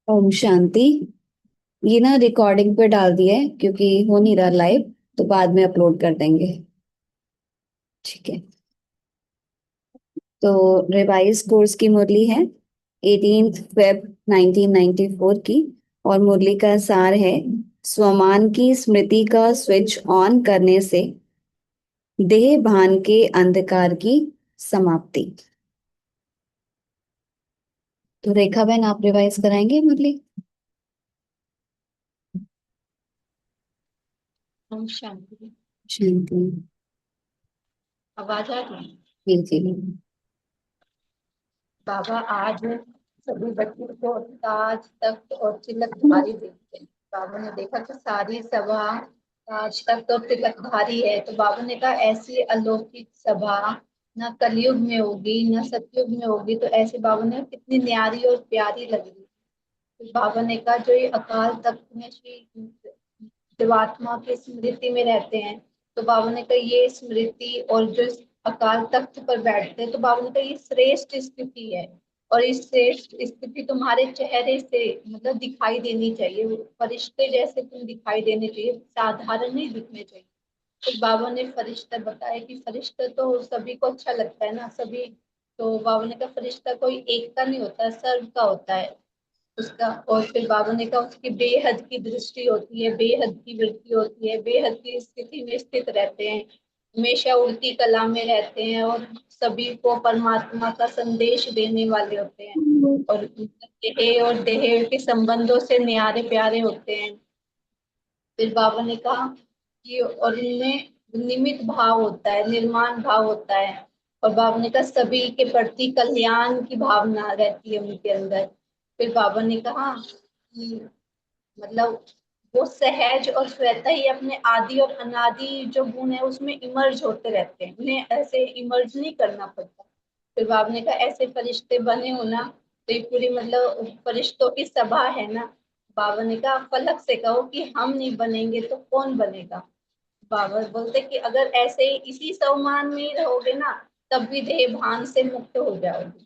ओम शांति। ये ना रिकॉर्डिंग पे डाल दिया है क्योंकि हो नहीं रहा लाइव, तो बाद में अपलोड कर देंगे। ठीक है। तो रिवाइज कोर्स की मुरली है 18 फेब 1994 की। और मुरली का सार है, स्वमान की स्मृति का स्विच ऑन करने से देह भान के अंधकार की समाप्ति। तो रेखा बहन, आप रिवाइज कराएंगे मुरली? ओम शांति। शांति। आवाज आ रही है? जी जी। बाबा आज सभी बच्चों को ताज तख्त और तिलकधारी देखते हैं। बाबा ने देखा कि सारी सभा ताज तख्त और तिलकधारी है, तो बाबा ने कहा ऐसी अलौकिक सभा न कलयुग में होगी न सतयुग में होगी। तो ऐसे बाबा ने कितनी न्यारी और प्यारी लग रही। तो बाबा ने कहा जो ये अकाल तख्त में श्री जीवात्मा की स्मृति में रहते हैं, तो बाबा ने कहा ये स्मृति और जो इस अकाल तख्त पर बैठते हैं, तो बाबा ने कहा ये श्रेष्ठ स्थिति है। और इस श्रेष्ठ स्थिति तुम्हारे चेहरे से मतलब दिखाई देनी चाहिए, फरिश्ते जैसे तुम दिखाई देने चाहिए, साधारण नहीं दिखने चाहिए। तो बाबा ने फरिश्ता बताया कि फरिश्ता तो सभी को अच्छा लगता है ना, सभी। तो बाबा ने कहा फरिश्ता कोई एक का नहीं होता, सर्व का होता है उसका। और फिर बाबा ने कहा उसकी बेहद की दृष्टि होती है, बेहद की वृत्ति होती है, बेहद की स्थिति में स्थित रहते हैं, हमेशा उड़ती कला में रहते हैं और सभी को परमात्मा का संदेश देने वाले होते हैं। और देह और देह के संबंधों से न्यारे प्यारे होते हैं। फिर बाबा ने कहा कि और इनमें निमित भाव होता है, निर्माण भाव होता है। और बाबा ने कहा सभी के प्रति कल्याण की भावना रहती है उनके अंदर। फिर बाबा ने कहा कि मतलब वो सहज और स्वतः ही अपने आदि और अनादि जो गुण है उसमें इमर्ज होते रहते हैं, उन्हें ऐसे इमर्ज नहीं करना पड़ता। फिर बाबा ने कहा ऐसे फरिश्ते बने हो ना, तो ये पूरी मतलब फरिश्तों की सभा है ना। बाबा ने कहा फलक से कहो कि हम नहीं बनेंगे तो कौन बनेगा। बाबा बोलते कि अगर ऐसे ही इसी सम्मान में ही रहोगे ना, तब भी देह भान से मुक्त हो जाओगे।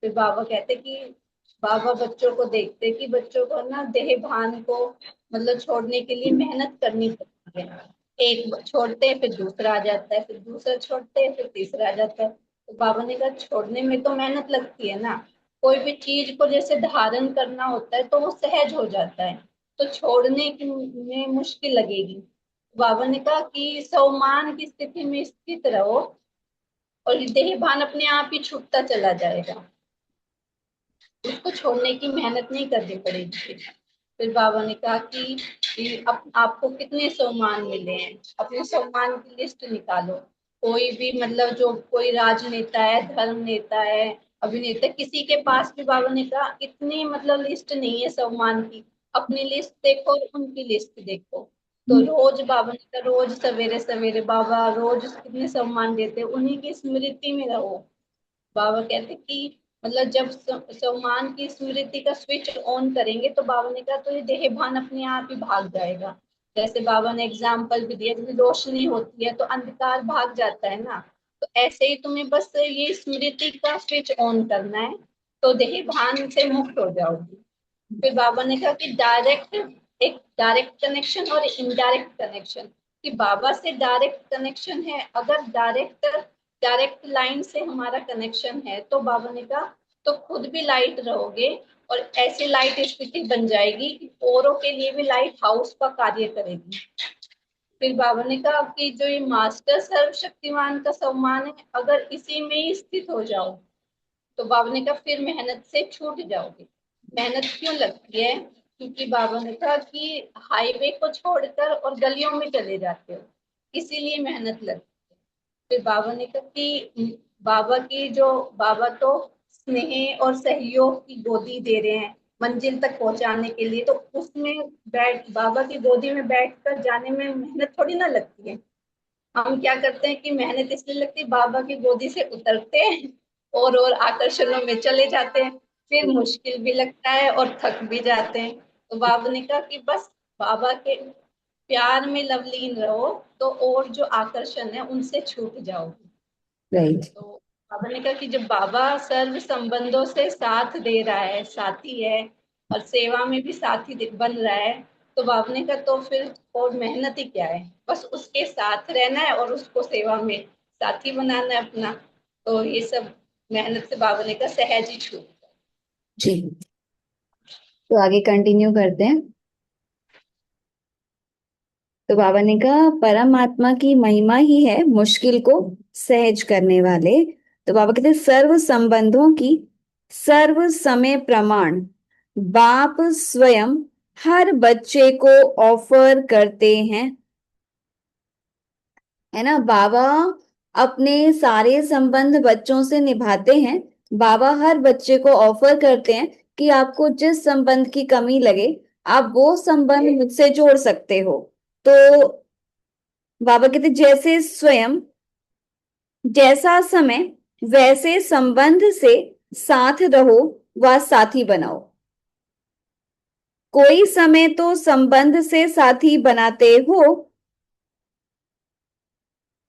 फिर बाबा कहते कि बाबा बच्चों को देखते कि बच्चों को ना देह भान को मतलब छोड़ने के लिए मेहनत करनी पड़ती है। एक छोड़ते हैं फिर दूसरा आ जाता है, फिर दूसरा छोड़ते हैं फिर तीसरा आ जाता है। तो बाबा ने कहा छोड़ने में तो मेहनत लगती है ना, कोई भी चीज को जैसे धारण करना होता है तो वो सहज हो जाता है, तो छोड़ने की में मुश्किल लगेगी। बाबा ने कहा कि सम्मान की स्थिति में स्थित रहो और देह भान अपने आप ही छूटता चला जाएगा, उसको छोड़ने की मेहनत नहीं करनी पड़ेगी। फिर बाबा ने कहा कि आपको कितने सम्मान मिले हैं, अपने सम्मान की लिस्ट निकालो। कोई भी मतलब जो कोई राजनेता है, धर्म नेता है, अभिनेता, किसी के पास भी बाबा ने कहा इतनी मतलब लिस्ट नहीं है सम्मान की। अपनी लिस्ट देखो और उनकी लिस्ट देखो। तो रोज बाबा ने कहा रोज सवेरे सवेरे बाबा रोज कितने सम्मान देते, उन्हीं की स्मृति में रहो। बाबा कहते कि मतलब जब सम्मान की स्मृति का स्विच ऑन करेंगे, तो बाबा ने कहा तो ये देह भान अपने आप ही भाग जाएगा। जैसे बाबा ने एग्जाम्पल भी दिया, जैसे रोशनी होती है तो अंधकार भाग जाता है ना, तो ऐसे ही तुम्हें बस ये स्मृति का स्विच ऑन करना है, तो देह भान से मुक्त हो जाओगी। फिर बाबा ने कहा कि डायरेक्ट, एक डायरेक्ट कनेक्शन और इनडायरेक्ट कनेक्शन। कि बाबा से डायरेक्ट कनेक्शन है, अगर डायरेक्ट डायरेक्ट लाइन से हमारा कनेक्शन है, तो बाबा ने कहा तो खुद भी लाइट रहोगे और ऐसी लाइट स्थिति बन जाएगी कि औरों के लिए भी लाइट हाउस का कार्य करेगी। फिर बाबा ने कहा कि जो ये मास्टर सर्वशक्तिमान का सम्मान है, अगर इसी में ही स्थित हो जाओ, तो बाबा ने कहा फिर मेहनत से छूट जाओगे। मेहनत क्यों लगती है? क्योंकि बाबा ने कहा कि हाईवे को छोड़कर और गलियों में चले जाते हो, इसीलिए मेहनत लगती है। फिर बाबा ने कहा कि बाबा की जो बाबा तो स्नेह और सहयोग की गोदी दे रहे हैं मंजिल तक पहुंचाने के लिए, तो उसमें बैठ बाबा की गोदी में बैठकर जाने में मेहनत थोड़ी ना लगती है। हम क्या करते हैं कि मेहनत इसलिए लगती है, बाबा की गोदी से उतरते हैं और आकर्षणों में चले जाते हैं, फिर मुश्किल भी लगता है और थक भी जाते हैं। तो बाबा ने कहा कि बस बाबा के प्यार में लवलीन रहो, तो और जो आकर्षण है उनसे छूट जाओगे। राइट। तो बाबा ने कहा कि जब बाबा सर्व संबंधों से साथ दे रहा है, साथी है, और सेवा में भी साथी बन रहा है, तो बाबू ने कहा तो फिर और मेहनत ही क्या है, बस उसके साथ रहना है और उसको सेवा में साथी बनाना है अपना। तो ये सब मेहनत से बाबू ने कहा सहज ही छूट गया। जी, तो आगे कंटिन्यू करते हैं। तो बाबा ने कहा परमात्मा की महिमा ही है मुश्किल को सहज करने वाले। तो बाबा कहते सर्व संबंधों की सर्व समय प्रमाण बाप स्वयं हर बच्चे को ऑफर करते हैं। है ना, बाबा अपने सारे संबंध बच्चों से निभाते हैं। बाबा हर बच्चे को ऑफर करते हैं कि आपको जिस संबंध की कमी लगे आप वो संबंध मुझसे जोड़ सकते हो। तो बाबा कहते जैसे स्वयं जैसा समय वैसे संबंध से साथ रहो व साथी बनाओ। कोई समय तो संबंध से साथी बनाते हो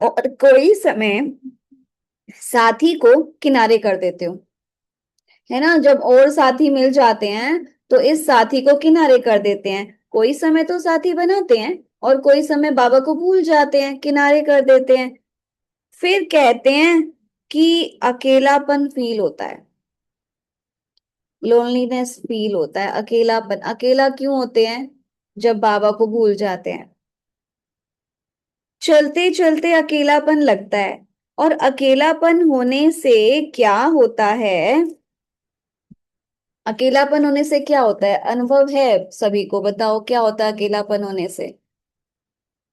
और कोई समय साथी को किनारे कर देते हो। है ना, जब और साथी मिल जाते हैं तो इस साथी को किनारे कर देते हैं। कोई समय तो साथी बनाते हैं और कोई समय बाबा को भूल जाते हैं, किनारे कर देते हैं। फिर कहते हैं कि अकेलापन फील होता है, लोनलीनेस फील होता है, अकेलापन। अकेला क्यों होते हैं? जब बाबा को भूल जाते हैं। चलते चलते अकेलापन लगता है। और अकेलापन होने से क्या होता है? अकेलापन होने से क्या होता है, अनुभव है सभी को? बताओ क्या होता है अकेलापन होने से?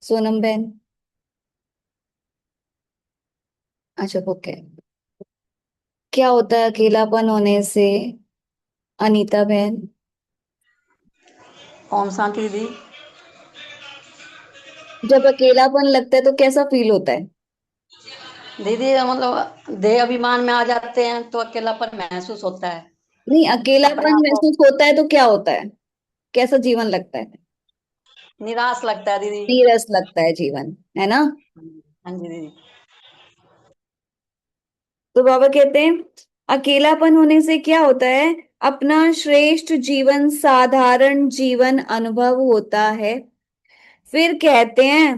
सोनम बहन। अच्छा, ओके। क्या होता है अकेलापन होने से? अनीता बहन। ओम शांति दीदी। जब अकेलापन लगता है तो कैसा फील होता है? दीदी मतलब देह अभिमान में आ जाते हैं तो अकेलापन महसूस होता है। नहीं, अपने अकेलापन आप को महसूस होता है तो क्या होता है? कैसा जीवन लगता है? निराश लगता है दीदी। नीरस लगता है जीवन, है ना। हाँ जी दीदी। तो बाबा कहते हैं अकेलापन होने से क्या होता है? अपना श्रेष्ठ जीवन साधारण जीवन अनुभव होता है। फिर कहते हैं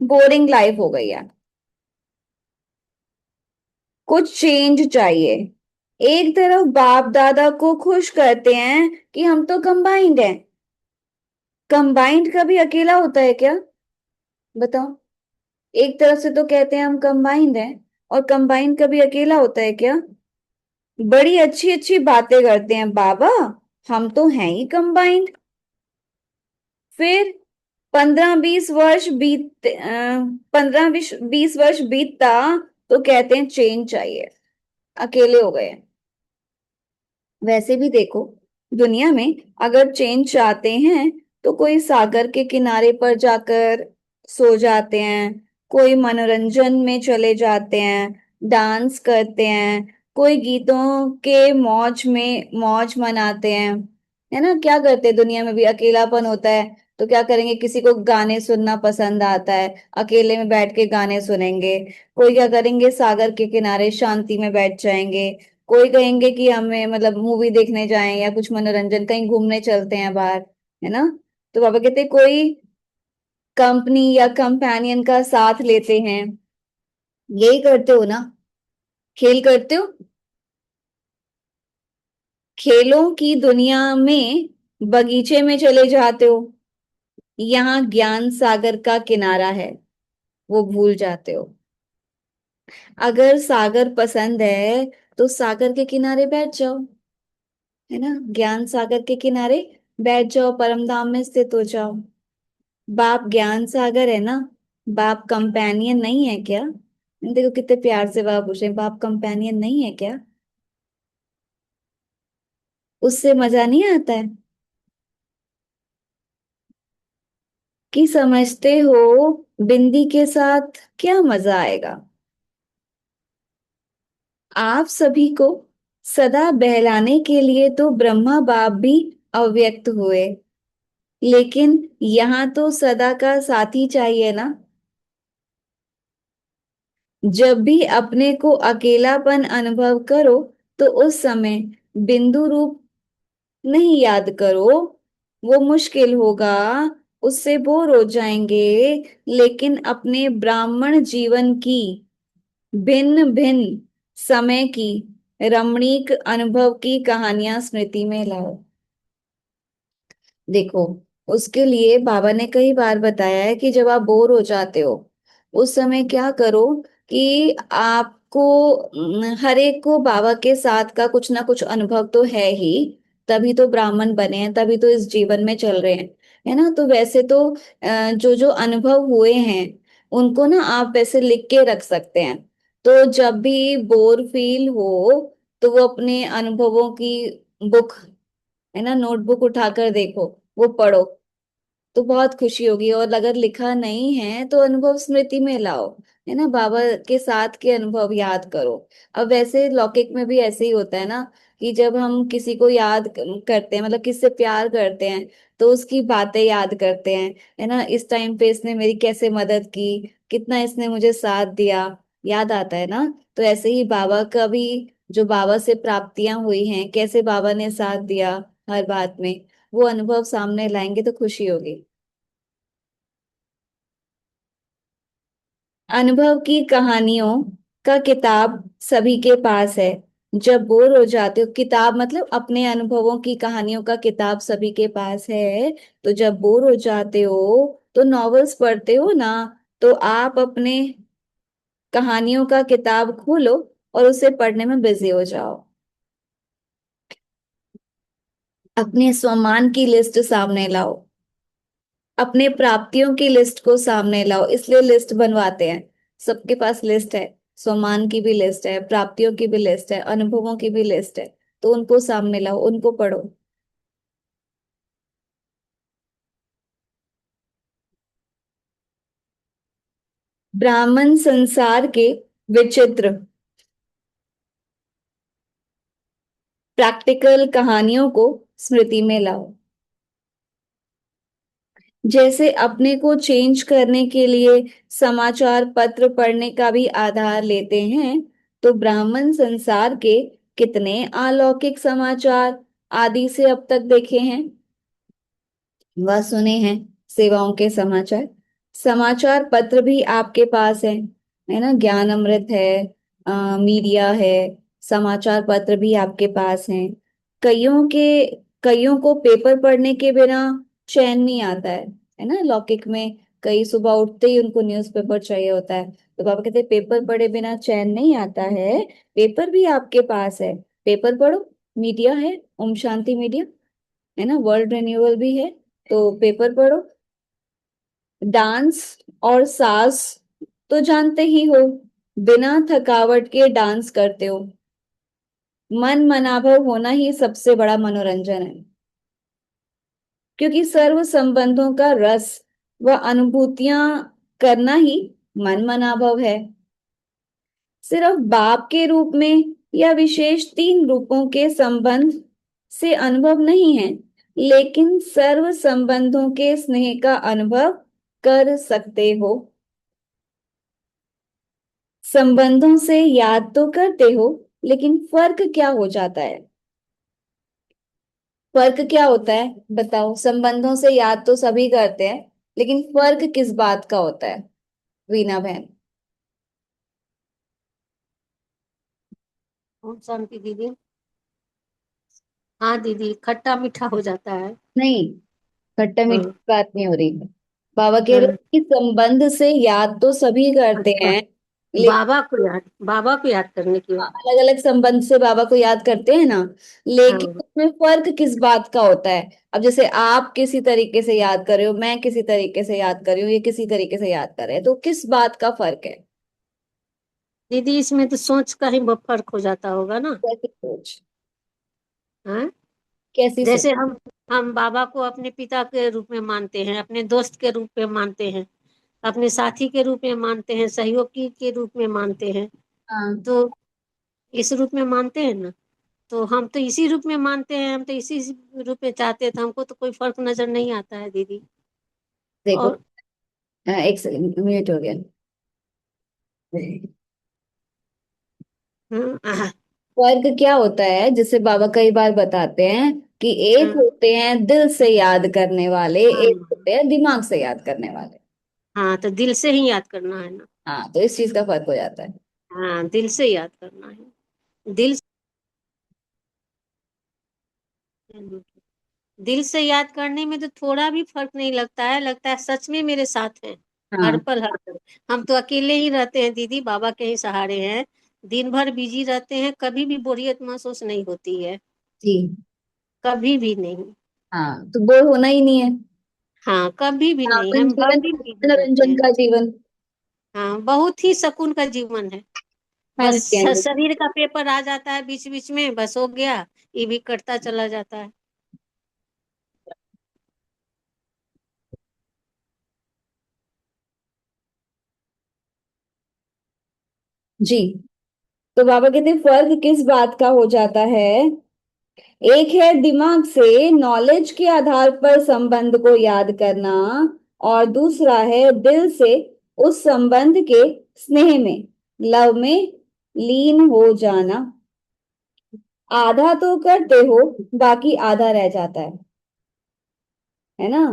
बोरिंग लाइफ हो गई है, कुछ चेंज चाहिए। एक तरफ बाप दादा को खुश करते हैं कि हम तो कंबाइंड हैं। कंबाइंड कभी अकेला होता है क्या? बताओ। एक तरफ से तो कहते हैं हम कंबाइंड हैं, और कंबाइंड कभी अकेला होता है क्या? बड़ी अच्छी अच्छी बातें करते हैं बाबा, हम तो हैं ही कंबाइंड। फिर 15-20 वर्ष 15-20 वर्ष बीतता तो कहते हैं चेंज चाहिए, अकेले हो गए। वैसे भी देखो, दुनिया में अगर चेंज चाहते हैं तो कोई सागर के किनारे पर जाकर सो जाते हैं, कोई मनोरंजन में चले जाते हैं, डांस करते हैं, कोई गीतों के मौज में मौज मनाते हैं। है ना, क्या करते हैं दुनिया में भी? अकेलापन होता है तो क्या करेंगे? किसी को गाने सुनना पसंद आता है, अकेले में बैठ के गाने सुनेंगे। कोई क्या करेंगे? सागर के किनारे शांति में बैठ जाएंगे। कोई कहेंगे कि हमें मतलब मूवी देखने जाएं या कुछ मनोरंजन, कहीं घूमने चलते हैं बाहर। है ना। तो बाबा कहते हैं कोई कंपनी या कंपेनियन का साथ लेते हैं। यही करते हो ना, खेल करते हो। खेलों की दुनिया में बगीचे में चले जाते हो, यहाँ ज्ञान सागर का किनारा है वो भूल जाते हो। अगर सागर पसंद है तो सागर के किनारे बैठ जाओ। है ना, ज्ञान सागर के किनारे बैठ जाओ, परम धाम में स्थित हो जाओ। बाप ज्ञान सागर है ना, बाप कंपेनियन नहीं है क्या? देखो कितने प्यार से बाप पूछ रहे हैं, बाप कंपेनियन नहीं है क्या? उससे मजा नहीं आता है कि समझते हो? बिंदी के साथ क्या मजा आएगा? आप सभी को सदा बहलाने के लिए तो ब्रह्मा बाप भी अव्यक्त हुए, लेकिन यहाँ तो सदा का साथी चाहिए ना। जब भी अपने को अकेलापन अनुभव करो तो उस समय बिंदु रूप नहीं याद करो, वो मुश्किल होगा, उससे बोर हो जाएंगे, लेकिन अपने ब्राह्मण जीवन की भिन्न भिन्न समय की रमणीक अनुभव की कहानियां स्मृति में लाओ। देखो, उसके लिए बाबा ने कई बार बताया है कि जब आप बोर हो जाते हो उस समय क्या करो कि आपको हर एक को बाबा के साथ का कुछ ना कुछ अनुभव तो है ही, तभी तो ब्राह्मण बने हैं, तभी तो इस जीवन में चल रहे हैं, है ना। तो वैसे तो जो जो अनुभव हुए हैं उनको ना आप वैसे लिख के रख सकते हैं। तो जब भी बोर फील हो तो वो अपने अनुभवों की बुक, है ना, नोटबुक उठाकर देखो, वो पढ़ो, तो बहुत खुशी होगी। और अगर लिखा नहीं है तो अनुभव स्मृति में लाओ, है ना, बाबा के साथ के अनुभव याद करो। अब वैसे लौकिक में भी ऐसे ही होता है ना, कि जब हम किसी को याद करते हैं, मतलब किससे प्यार करते हैं, तो उसकी बातें याद करते हैं, है ना, इस टाइम पे इसने मेरी कैसे मदद की, कितना इसने मुझे साथ दिया, याद आता है ना। तो ऐसे ही बाबा का भी, जो बाबा से प्राप्तियां हुई हैं, कैसे बाबा ने साथ दिया हर बात में, वो अनुभव सामने लाएंगे तो खुशी होगी। अनुभव की कहानियों का किताब सभी के पास है। जब बोर हो जाते हो, किताब मतलब अपने अनुभवों की कहानियों का किताब सभी के पास है। तो जब बोर हो जाते हो तो नॉवेल्स पढ़ते हो ना, तो आप अपने कहानियों का किताब खोलो और उसे पढ़ने में बिजी हो जाओ। अपने सम्मान की लिस्ट सामने लाओ, अपने प्राप्तियों की लिस्ट को सामने लाओ, इसलिए लिस्ट बनवाते हैं। सबके पास लिस्ट है, सम्मान की भी लिस्ट है, प्राप्तियों की भी लिस्ट है, अनुभवों की भी लिस्ट है। तो उनको सामने लाओ, उनको पढ़ो। ब्राह्मण संसार के विचित्र प्रैक्टिकल कहानियों को स्मृति में लाओ। जैसे अपने को चेंज करने के लिए समाचार पत्र पढ़ने का भी आधार लेते हैं, तो ब्राह्मण संसार के कितने अलौकिक समाचार आदि से अब तक देखे हैं व सुने हैं। सेवाओं के समाचार, समाचार पत्र भी आपके पास है ना, ज्ञान अमृत है, मीडिया है, समाचार पत्र भी आपके पास हैं। कईयों के कईयों को पेपर पढ़ने के बिना चैन नहीं आता है ना, लौकिक में कई सुबह उठते ही उनको न्यूज़पेपर चाहिए होता है। तो बाबा कहते हैं पेपर पढ़े बिना चैन नहीं आता है। पेपर भी आपके पास है, पेपर पढ़ो। मीडिया है, ओम शांति मीडिया, है ना, वर्ल्ड रिन्यूअल भी है, तो पेपर पढ़ो। डांस और सास तो जानते ही हो, बिना थकावट के डांस करते हो। मन मनाभव होना ही सबसे बड़ा मनोरंजन है, क्योंकि सर्व संबंधों का रस व अनुभूतियां करना ही मन मनाभव है। सिर्फ बाप के रूप में या विशेष तीन रूपों के संबंध से अनुभव नहीं है, लेकिन सर्व संबंधों के स्नेह का अनुभव कर सकते हो। संबंधों से याद तो करते हो, लेकिन फर्क क्या हो जाता है? फर्क क्या होता है बताओ? संबंधों से याद तो सभी करते हैं, लेकिन फर्क किस बात का होता है, वीना बहन? ओम शांति दीदी। हाँ दीदी, खट्टा मीठा हो जाता है। नहीं, खट्टा मीठी हाँ। बात नहीं हो रही। बाबा कह रहे हाँ। हैं कि संबंध से याद तो सभी करते अच्छा। हैं, लेकिन बाबा को याद करने की बात। अलग अलग संबंध से बाबा को याद करते हैं ना, लेकिन हाँ उसमें फर्क किस बात का होता है? अब जैसे आप किसी तरीके से याद कर रहे हो, मैं किसी तरीके से याद कर रही हूँ, ये किसी तरीके से याद कर रहे हैं, तो किस बात का फर्क है? दीदी, इसमें तो सोच का ही फर्क हो जाता होगा ना। कैसी सोच? हाँ। कैसी सोच? जैसे हम बाबा को अपने पिता के रूप में मानते हैं, अपने दोस्त के रूप में मानते हैं, अपने साथी के रूप में मानते हैं, सहयोगी के रूप में मानते हैं। हाँ, तो इस रूप में मानते हैं ना। तो हम तो इसी रूप में मानते हैं, हम तो इसी रूप में चाहते हैं, तो हमको तो कोई फर्क नजर नहीं आता है दीदी। देखो, और एक सेकंड, म्यूट हो गया। हाँ। फर्क क्या होता है, जिसे बाबा कई बार बताते हैं, कि एक हाँ होते हैं दिल से याद करने वाले, एक हाँ। होते हैं दिमाग से याद करने वाले। हाँ तो दिल से ही याद करना है ना। हाँ, तो इस चीज का फर्क हो जाता है। हाँ दिल से याद करना है। दिल दिल से याद करने में तो थोड़ा भी फर्क नहीं लगता है, लगता है सच में मेरे साथ हैं हर हाँ पल हर पल। हम तो अकेले ही रहते हैं दीदी, बाबा के ही सहारे हैं। दिन भर बिजी रहते हैं, कभी भी बोरियत महसूस नहीं होती है, जी। कभी भी नहीं। हाँ, तो बोर होना ही नहीं है। हाँ कभी भी नहीं, आपन हम हर जीवन दिन बिजी रहते मनोरंजन हैं। का जीवन। हाँ बहुत ही सुकून का जीवन है। हाँ बस जी, हाँ जी। शरीर का पेपर आ जाता है बीच बीच में, बस हो गया, ये भी कटता चला जाता है। जी। तो बाबा कहते हैं फर्क किस बात का हो जाता है। एक है दिमाग से नॉलेज के आधार पर संबंध को याद करना, और दूसरा है दिल से उस संबंध के स्नेह में, लव में लीन हो जाना। आधा तो करते हो, बाकी आधा रह जाता है ना।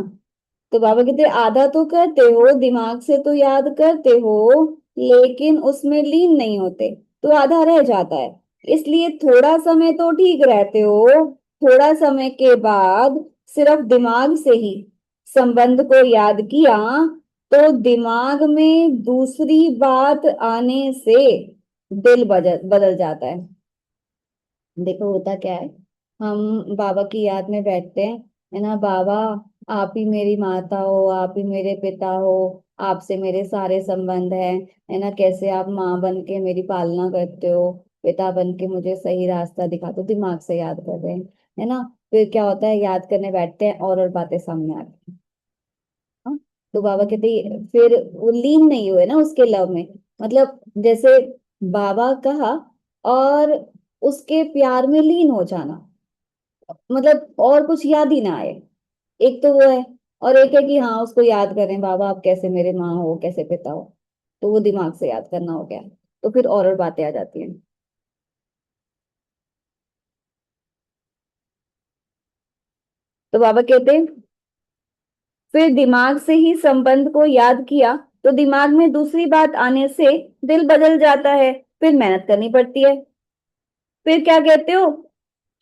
तो बाबा कहते आधा तो करते हो, दिमाग से तो याद करते हो, लेकिन उसमें लीन नहीं होते, तो आधा रह जाता है। इसलिए थोड़ा समय तो ठीक रहते हो, थोड़ा समय के बाद सिर्फ दिमाग से ही संबंध को याद किया, तो दिमाग में दूसरी बात आने से दिल बदल बदल जाता है। देखो होता क्या है, हम बाबा की याद में बैठते हैं, है ना। बाबा, आप ही मेरी माता हो, आप ही मेरे पिता हो, आपसे मेरे सारे संबंध हैं, है ना। कैसे आप माँ बन के मेरी पालना करते हो, पिता बन के मुझे सही रास्ता दिखाते हो, दिमाग से याद कर रहे हैं, है ना। फिर क्या होता है, याद करने बैठते हैं और बातें सामने आती हैं। हाँ? तो बाबा कहते फिर वो लीन नहीं हुए ना उसके लव में, मतलब जैसे बाबा कहा और उसके प्यार में लीन हो जाना, मतलब और कुछ याद ही ना आए। एक तो वो है, और एक है कि हाँ उसको याद करें, बाबा आप कैसे मेरे माँ हो, कैसे पिता हो, तो वो दिमाग से याद करना हो गया। तो फिर और बातें आ जाती हैं। तो बाबा कहते हैं फिर दिमाग से ही संबंध को याद किया, तो दिमाग में दूसरी बात आने से दिल बदल जाता है, फिर मेहनत करनी पड़ती है। फिर क्या कहते हो,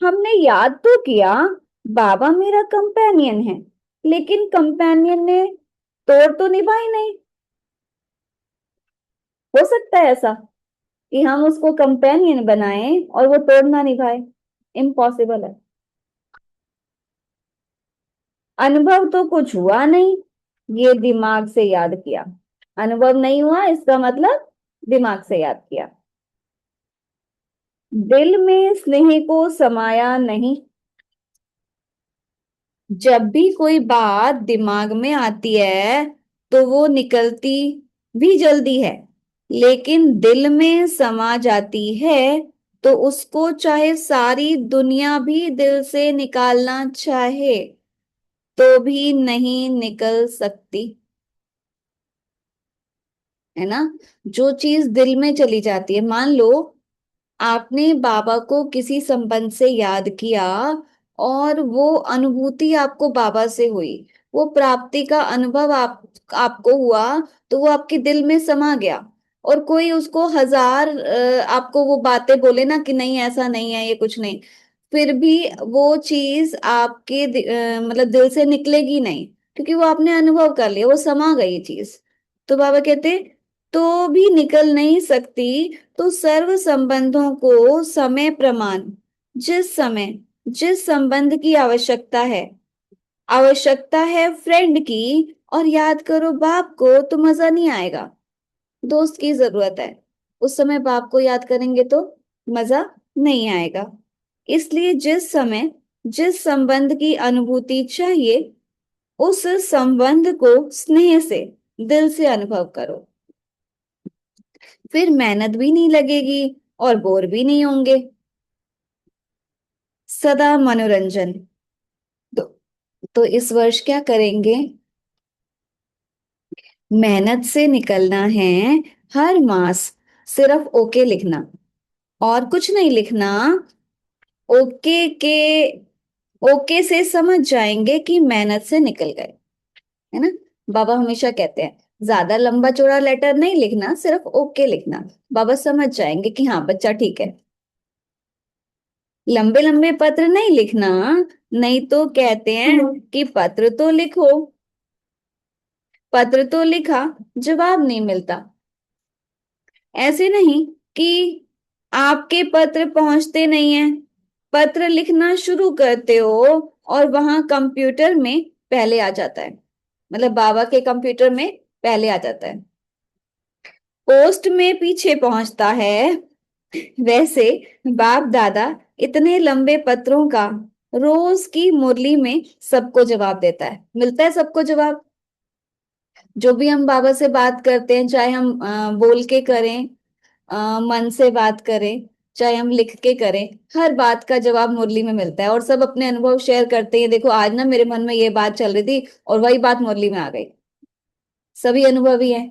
हमने याद तो किया, बाबा मेरा कंपेनियन है, लेकिन कंपेनियन ने तोड़ तो निभाई नहीं। हो सकता है ऐसा कि हम उसको कंपेनियन बनाएं और वो तोड़ ना निभाए? इम्पॉसिबल है। अनुभव तो कुछ हुआ नहीं, ये दिमाग से याद किया। अनुभव नहीं हुआ इसका मतलब दिमाग से याद किया। दिल में स्नेह को समाया नहीं। जब भी कोई बात दिमाग में आती है तो वो निकलती भी जल्दी है, लेकिन दिल में समा जाती है तो उसको चाहे सारी दुनिया भी दिल से निकालना चाहे तो भी नहीं निकल सकती, है ना। जो चीज दिल में चली जाती है, मान लो आपने बाबा को किसी संबंध से याद किया और वो अनुभूति आपको बाबा से हुई, वो प्राप्ति का अनुभव आपको हुआ, तो वो आपके दिल में समा गया। और कोई उसको हजार आपको वो बातें बोले ना कि नहीं ऐसा नहीं है, ये कुछ नहीं, फिर भी वो चीज आपके मतलब दिल से निकलेगी नहीं, क्योंकि वो आपने अनुभव कर लिया, वो समा गई चीज। तो बाबा कहते तो भी निकल नहीं सकती, तो सर्व संबंधों को समय प्रमाण, जिस समय जिस संबंध की आवश्यकता है फ्रेंड की, और याद करो बाप को तो मजा नहीं आएगा, दोस्त की जरूरत है। उस समय बाप को याद करेंगे तो मजा नहीं आएगा। इसलिए जिस समय जिस संबंध की अनुभूति चाहिए, उस संबंध को स्नेह से दिल से अनुभव करो, फिर मेहनत भी नहीं लगेगी और बोर भी नहीं होंगे। सदा मनोरंजन। तो, तो इस वर्ष क्या करेंगे, मेहनत से निकलना है हर मास, सिर्फ ओके लिखना और कुछ नहीं लिखना। ओके के ओके से समझ जाएंगे कि मेहनत से निकल गए, है ना। बाबा हमेशा कहते हैं ज्यादा लंबा चौड़ा लेटर नहीं लिखना, सिर्फ ओके लिखना, बाबा समझ जाएंगे कि हाँ बच्चा ठीक है। लंबे लंबे पत्र नहीं लिखना, नहीं तो कहते हैं कि पत्र तो लिखो, पत्र तो लिखा, जवाब नहीं मिलता। ऐसे नहीं कि आपके पत्र पहुंचते नहीं है, पत्र लिखना शुरू करते हो और वहां कंप्यूटर में पहले आ जाता है, मतलब बाबा के कंप्यूटर में पहले आ जाता है, पोस्ट में पीछे पहुंचता है। वैसे बाप दादा इतने लंबे पत्रों का रोज की मुरली में सबको जवाब देता है, मिलता है सबको जवाब। जो भी हम बाबा से बात करते हैं, चाहे हम बोल के करें, मन से बात करें, चाहे हम लिख के करें, हर बात का जवाब मुरली में मिलता है। और सब अपने अनुभव शेयर करते हैं, देखो आज ना मेरे मन में ये बात चल रही थी और वही बात मुरली में आ गई। सभी अनुभवी है।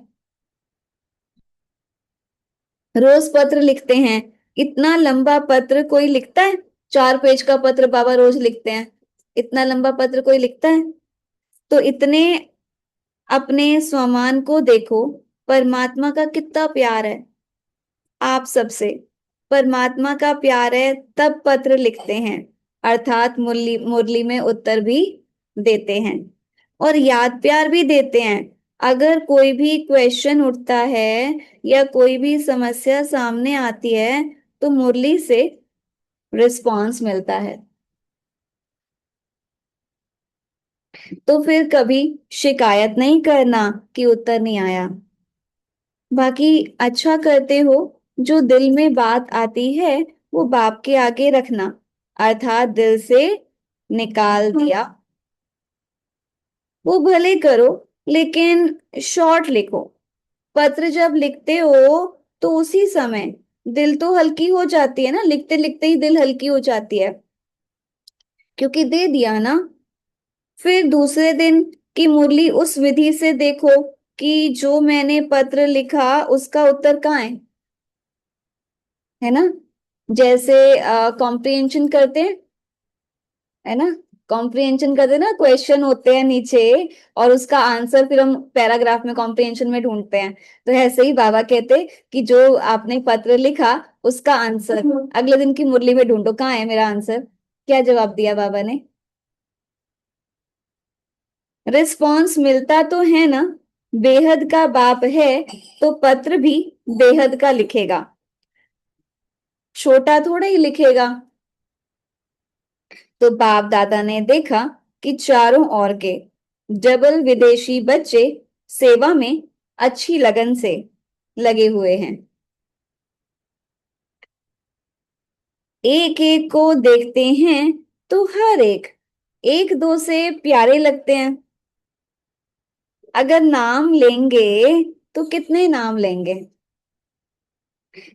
रोज पत्र लिखते हैं, इतना लंबा पत्र कोई लिखता है? 4 पेज का पत्र बाबा रोज लिखते हैं, इतना लंबा पत्र कोई लिखता है? तो इतने अपने स्वमान को देखो, परमात्मा का कितना प्यार है आप सबसे, परमात्मा का प्यार है तब पत्र लिखते हैं, अर्थात मुरली मुरली में उत्तर भी देते हैं और याद प्यार भी देते हैं। अगर कोई भी क्वेश्चन उठता है या कोई भी समस्या सामने आती है तो मुरली से रिस्पांस मिलता है। तो फिर कभी शिकायत नहीं करना कि उत्तर नहीं आया। बाकी अच्छा करते हो, जो दिल में बात आती है वो बाप के आगे रखना, अर्थात दिल से निकाल दिया, वो भले करो लेकिन शॉर्ट लिखो। पत्र जब लिखते हो तो उसी समय दिल तो हल्की हो जाती है ना, लिखते लिखते ही दिल हल्की हो जाती है, क्योंकि दे दिया ना। फिर दूसरे दिन की मुरली उस विधि से देखो कि जो मैंने पत्र लिखा उसका उत्तर कहाँ है ना। जैसे कॉम्प्रिहेंशन करते हैं, है ना, कॉम्प्रिहेंशन करते हैं ना, क्वेश्चन होते हैं नीचे और उसका आंसर फिर हम पैराग्राफ में कॉम्प्रिहेंशन में ढूंढते हैं। तो ऐसे ही बाबा कहते कि जो आपने पत्र लिखा उसका आंसर अगले दिन की मुरली में ढूंढो, कहाँ है मेरा आंसर, क्या जवाब दिया बाबा ने। रिस्पॉन्स मिलता तो है ना, बेहद का बाप है तो पत्र भी बेहद का लिखेगा, छोटा थोड़ा ही लिखेगा। तो बाप दादा ने देखा कि चारों ओर के डबल विदेशी बच्चे सेवा में अच्छी लगन से लगे हुए हैं, एक एक को देखते हैं तो हर एक एक दो से प्यारे लगते हैं। अगर नाम लेंगे तो कितने नाम लेंगे,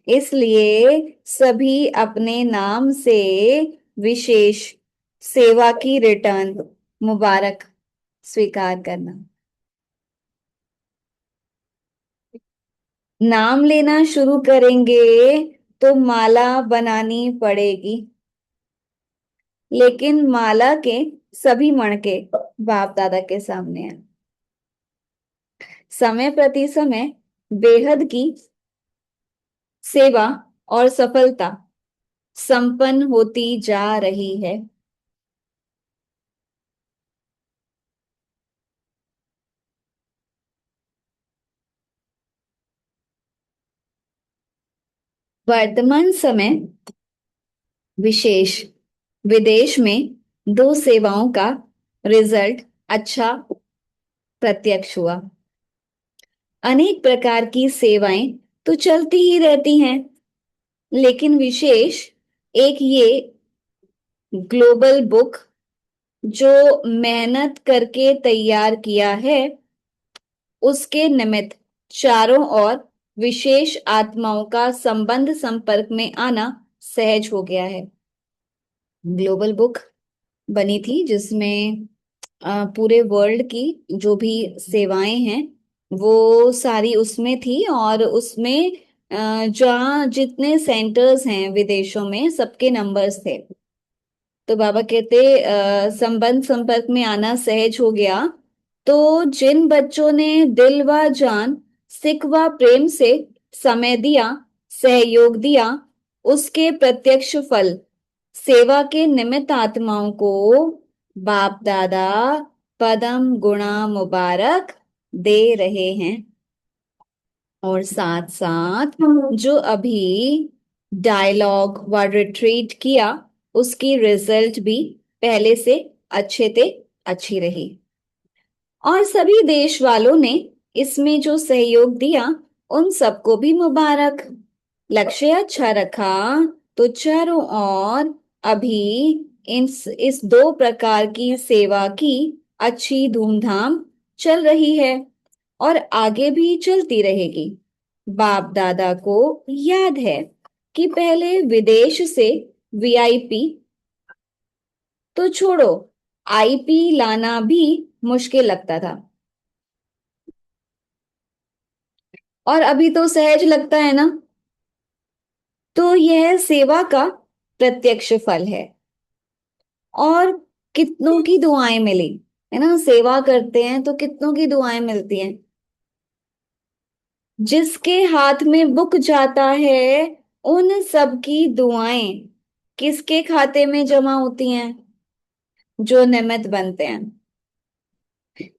इसलिए सभी अपने नाम से विशेष सेवा की रिटर्न मुबारक स्वीकार करना। नाम लेना शुरू करेंगे तो माला बनानी पड़ेगी, लेकिन माला के सभी मणके बाप दादा के सामने हैं। समय प्रति समय बेहद की सेवा और सफलता संपन्न होती जा रही है। वर्तमान समय विशेष विदेश में 2 सेवाओं का रिजल्ट अच्छा प्रत्यक्ष हुआ। अनेक प्रकार की सेवाएं तो चलती ही रहती हैं, लेकिन विशेष एक ये ग्लोबल बुक जो मेहनत करके तैयार किया है, उसके निमित्त चारों ओर विशेष आत्माओं का संबंध संपर्क में आना सहज हो गया है। ग्लोबल बुक बनी थी जिसमें पूरे वर्ल्ड की जो भी सेवाएं हैं वो सारी उसमें थी, और उसमें जहाँ जितने सेंटर्स हैं विदेशों में सबके नंबर्स थे। तो बाबा कहते संबंध संपर्क में आना सहज हो गया तो जिन बच्चों ने दिल व जान सिख व प्रेम से समय दिया, सहयोग दिया, उसके प्रत्यक्ष फल सेवा के निमित्त आत्माओं को बाप दादा पदम गुणा मुबारक दे रहे हैं। और साथ साथ जो अभी डायलॉग व रिट्रीट किया उसकी रिजल्ट भी पहले से अच्छे थे, अच्छी रही। और सभी देश वालों ने इसमें जो सहयोग दिया उन सबको भी मुबारक। लक्ष्य अच्छा रखा तो चारों ओर अभी इस दो प्रकार की सेवा की अच्छी धूमधाम चल रही है और आगे भी चलती रहेगी। बाप दादा को याद है कि पहले विदेश से वीआईपी तो छोड़ो, आईपी लाना भी मुश्किल लगता था और अभी तो सहज लगता है ना। तो यह सेवा का प्रत्यक्ष फल है। और कितनों की दुआएं मिली, है ना, सेवा करते हैं तो कितनों की दुआएं मिलती हैं। जिसके हाथ में बुक जाता है उन सब की दुआएं किसके खाते में जमा होती हैं? जो निमित्त बनते हैं।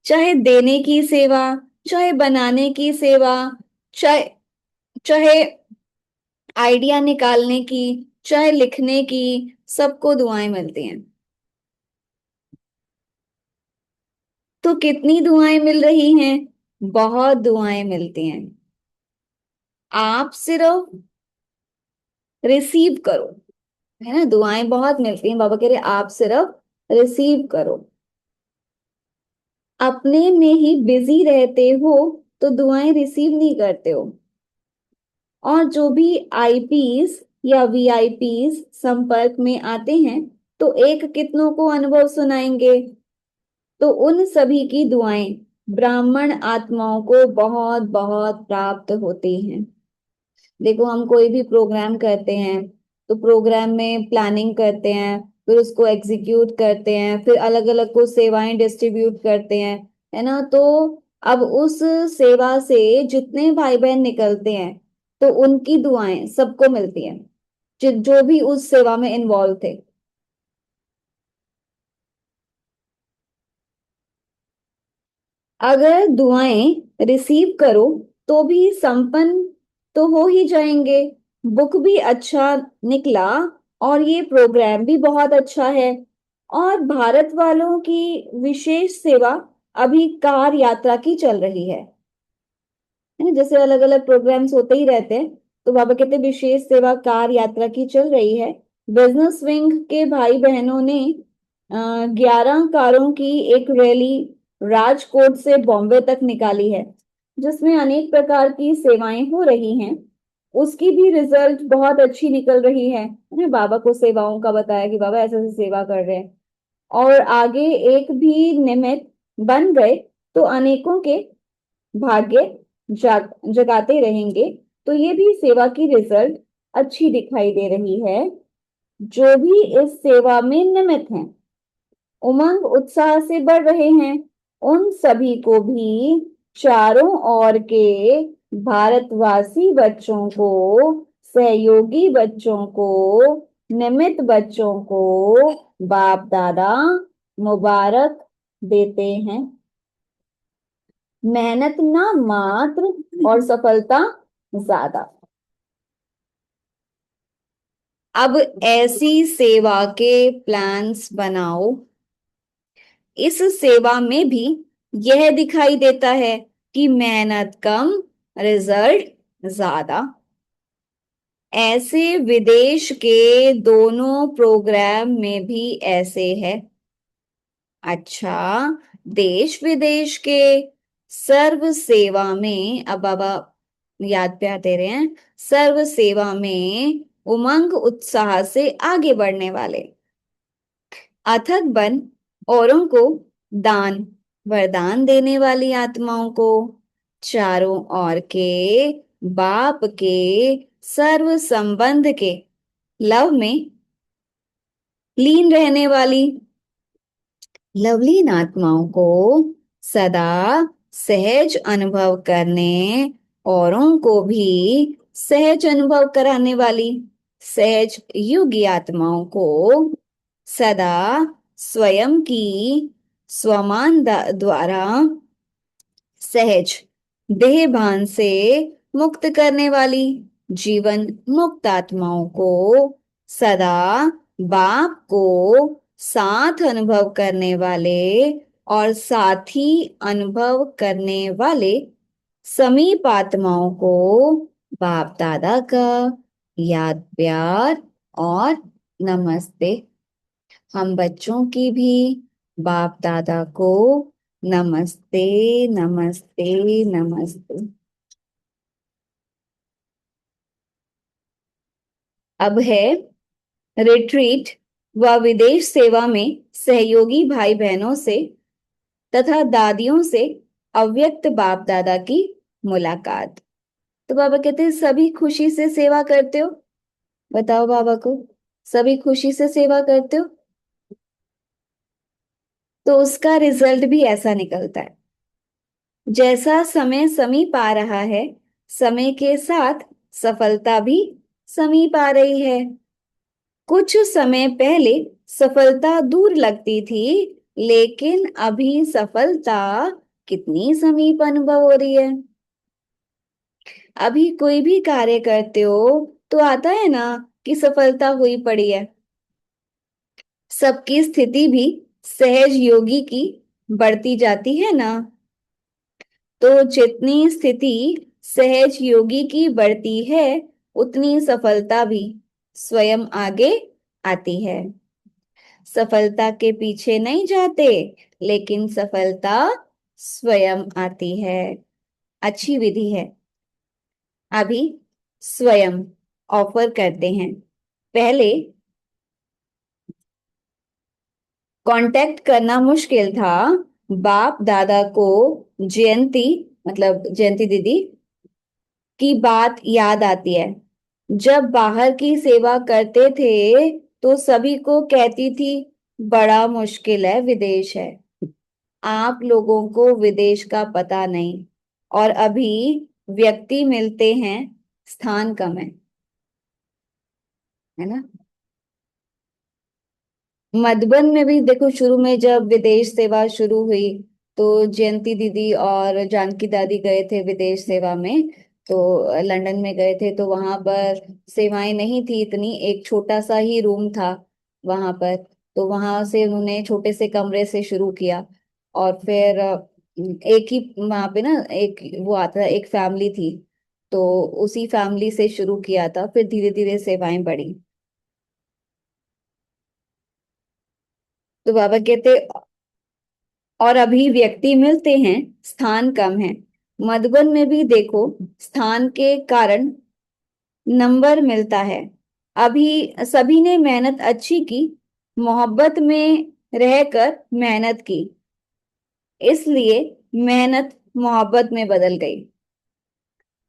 चाहे देने की सेवा, चाहे बनाने की सेवा, चाहे चाहे आइडिया निकालने की, चाहे लिखने की, सबको दुआएं मिलती हैं। तो कितनी दुआएं मिल रही हैं? बहुत दुआएं मिलती हैं। आप सिर्फ रिसीव करो, है ना। दुआएं बहुत मिलती हैं, बाबा कह रहे आप सिर्फ रिसीव करो। अपने में ही बिजी रहते हो तो दुआएं रिसीव नहीं करते हो। और जो भी आईपीस या वीआईपीस संपर्क में आते हैं तो एक कितनों को अनुभव सुनाएंगे। तो उन सभी की दुआएं ब्राह्मण आत्माओं को बहुत बहुत प्राप्त होती हैं। देखो हम कोई भी प्रोग्राम करते हैं तो प्रोग्राम में प्लानिंग करते हैं, फिर उसको एग्जीक्यूट करते हैं, फिर अलग अलग को सेवाएं डिस्ट्रीब्यूट करते हैं, है ना। तो अब उस सेवा से जितने भाई बहन निकलते हैं तो उनकी दुआएं सबको मिलती हैं, जो भी उस सेवा में इन्वॉल्व थे। अगर दुआएं रिसीव करो तो भी संपन्न तो हो ही जाएंगे। बुक भी अच्छा निकला और ये प्रोग्राम भी बहुत अच्छा है। और भारत वालों की विशेष सेवा अभी कार यात्रा की चल रही है ना। जैसे अलग अलग प्रोग्राम्स होते ही रहते हैं तो बाबा कहते हैं विशेष सेवा कार यात्रा की चल रही है। बिजनेस विंग के भाई बहनों ने 11 कारों की एक रैली राजकोट से बॉम्बे तक निकाली है जिसमें अनेक प्रकार की सेवाएं हो रही हैं। उसकी भी रिजल्ट बहुत अच्छी निकल रही है। मैंने बाबा को सेवाओं का बताया कि बाबा ऐसे ऐसे सेवा कर रहे हैं और आगे एक भी निमित्त बन गए तो अनेकों के भाग्य जगाते रहेंगे। तो ये भी सेवा की रिजल्ट अच्छी दिखाई दे रही है। जो भी इस सेवा में निमित्त हैं उमंग उत्साह से बढ़ रहे हैं, उन सभी को भी चारों ओर के भारतवासी बच्चों को, सहयोगी बच्चों को, निमित्त बच्चों को बाप दादा मुबारक देते हैं। मेहनत ना मात्र और सफलता ज्यादा। अब ऐसी सेवा के प्लान्स बनाओ। इस सेवा में भी यह दिखाई देता है कि मेहनत कम, रिजल्ट ज्यादा। ऐसे विदेश के दोनों प्रोग्राम में भी ऐसे है। अच्छा, देश विदेश के सर्व सेवा में, अब बाबा याद प्यार दे रहे हैं, सर्व सेवा में उमंग उत्साह से आगे बढ़ने वाले अथक बन औरों को दान वरदान देने वाली आत्माओं को चारों ओर के बाप के सर्व संबंध के लव में लीन रहने वाली। लवलीन आत्माओं को सदा सहज अनुभव करने, औरों को भी सहज अनुभव कराने वाली। सहज युगी आत्माओं को सदा स्वयं की स्वमान द्वारा सहज देह भान से मुक्त करने वाली। जीवन मुक्त आत्माओं को सदा बाप को साथ अनुभव करने वाले और साथी अनुभव करने वाले समीप आत्माओं को बाप दादा का याद प्यार और नमस्ते। हम बच्चों की भी बाप दादा को नमस्ते नमस्ते नमस्ते। अब है रिट्रीट व विदेश सेवा में सहयोगी भाई बहनों से तथा दादियों से अव्यक्त बाप दादा की मुलाकात। तो बाबा कहते हैं सभी खुशी से सेवा करते हो? बताओ बाबा को, सभी खुशी से सेवा करते हो? तो उसका रिजल्ट भी ऐसा निकलता है। जैसा समय समीप आ रहा है, समय के साथ सफलता भी समीप आ रही है। कुछ समय पहले सफलता दूर लगती थी, लेकिन अभी सफलता कितनी समीप अनुभव हो रही है। अभी कोई भी कार्य करते हो तो आता है ना कि सफलता हुई पड़ी है। सबकी स्थिति भी सहज योगी की बढ़ती जाती है ना। तो जितनी स्थिति सहज योगी की बढ़ती है, उतनी सफलता भी स्वयं आगे आती है। सफलता के पीछे नहीं जाते, लेकिन सफलता स्वयं आती है। अच्छी विधि है। अभी स्वयं ऑफर करते हैं। पहले कांटेक्ट करना मुश्किल था। बाप दादा को जयंती, मतलब जयंती दीदी की बात याद आती है। जब बाहर की सेवा करते थे तो सभी को कहती थी बड़ा मुश्किल है, विदेश है, आप लोगों को विदेश का पता नहीं, और अभी व्यक्ति मिलते हैं, स्थान कम है ना। मधुबन में भी देखो, शुरू में जब विदेश सेवा शुरू हुई तो जयंती दीदी और जानकी दादी गए थे विदेश सेवा में। तो लंदन में गए थे, तो वहां पर सेवाएं नहीं थी इतनी, एक छोटा सा ही रूम था वहां पर। तो वहां से उन्होंने छोटे से कमरे से शुरू किया, और फिर एक ही वहां पे ना एक वो आता था, एक फैमिली थी, तो उसी फैमिली से शुरू किया था, फिर धीरे धीरे सेवाएं बढ़ी। तो बाबा कहते और अभी व्यक्ति मिलते हैं, स्थान कम है। मधुबन में भी देखो, स्थान के कारण नंबर मिलता है। अभी सभी ने मेहनत अच्छी की, मोहब्बत में रहकर मेहनत की, इसलिए मेहनत मोहब्बत में बदल गई।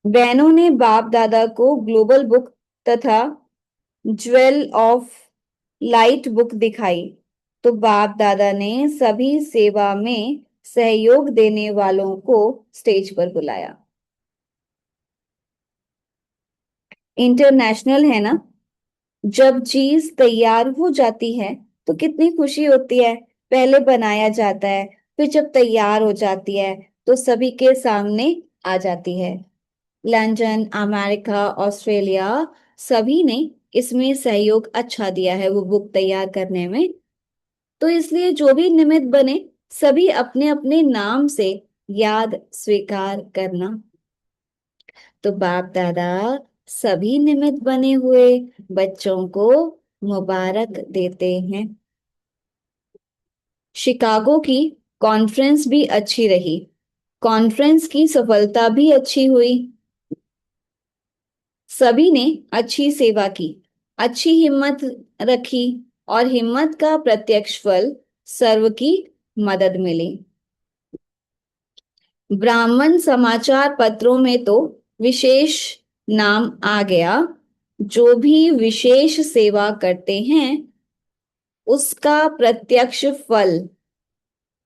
बहनों ने बाप दादा को ग्लोबल बुक तथा ज्वेल ऑफ लाइट बुक दिखाई, तो बाप दादा ने सभी सेवा में सहयोग देने वालों को स्टेज पर बुलाया। इंटरनेशनल है ना। जब चीज तैयार हो जाती है तो कितनी खुशी होती है। पहले बनाया जाता है, फिर जब तैयार हो जाती है तो सभी के सामने आ जाती है। लंदन, अमेरिका, ऑस्ट्रेलिया, सभी ने इसमें सहयोग अच्छा दिया है वो बुक तैयार करने में। तो इसलिए जो भी निमित्त बने, सभी अपने अपने नाम से याद स्वीकार करना। तो बाप दादा सभी निमित्त बने हुए बच्चों को मुबारक देते हैं। शिकागो की कॉन्फ्रेंस भी अच्छी रही। कॉन्फ्रेंस की सफलता भी अच्छी हुई। सभी ने अच्छी सेवा की, अच्छी हिम्मत रखी, और हिम्मत का प्रत्यक्ष फल सर्व की मदद मिली। ब्राह्मण समाचार पत्रों में तो विशेष नाम आ गया। जो भी विशेष सेवा करते हैं उसका प्रत्यक्ष फल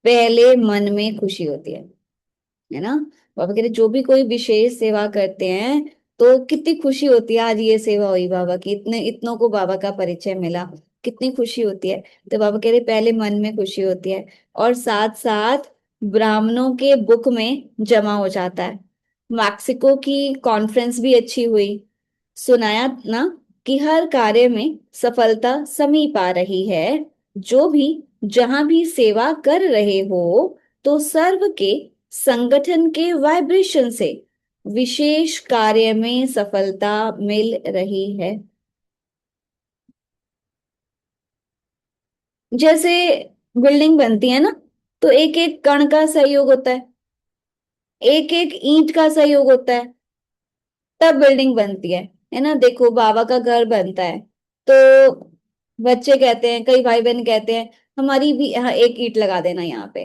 पहले मन में खुशी होती है ना। बाबा कह रहे जो भी कोई विशेष सेवा करते हैं तो कितनी खुशी होती है, आज ये सेवा हुई बाबा की, इतने इतनों को बाबा का परिचय मिला, कितनी खुशी होती है। तो बाबा कह रहे पहले मन में खुशी होती है, और साथ साथ ब्राह्मणों के बुक में जमा हो जाता है। मैक्सिको की कॉन्फ्रेंस भी अच्छी हुई, सुनाया ना कि हर कार्य में सफलता समीप आ रही है। जो भी जहां भी सेवा कर रहे हो तो सर्व के संगठन के वाइब्रेशन से विशेष कार्य में सफलता मिल रही है। जैसे बिल्डिंग बनती है ना, तो एक एक कण का सहयोग होता है, एक एक ईंट का सहयोग होता है, तब बिल्डिंग बनती है ना। देखो बाबा का घर बनता है तो बच्चे कहते हैं, कई भाई बहन कहते हैं हमारी भी यहाँ एक ईंट लगा देना यहाँ पे,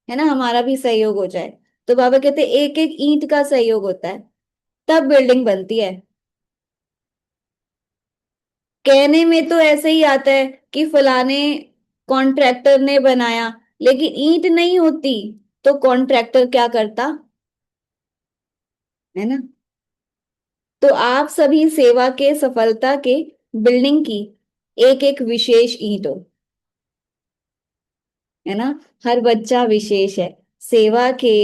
है ना, हमारा भी सहयोग हो जाए। तो बाबा कहते हैं एक एक ईंट का सहयोग होता है, तब बिल्डिंग बनती है। कहने में तो ऐसे ही आता है कि फलाने कॉन्ट्रैक्टर ने बनाया, लेकिन ईंट नहीं होती तो कॉन्ट्रैक्टर क्या करता, है ना। तो आप सभी सेवा के सफलता के बिल्डिंग की एक एक विशेष ईंट हो, है ना। हर बच्चा विशेष है, सेवा के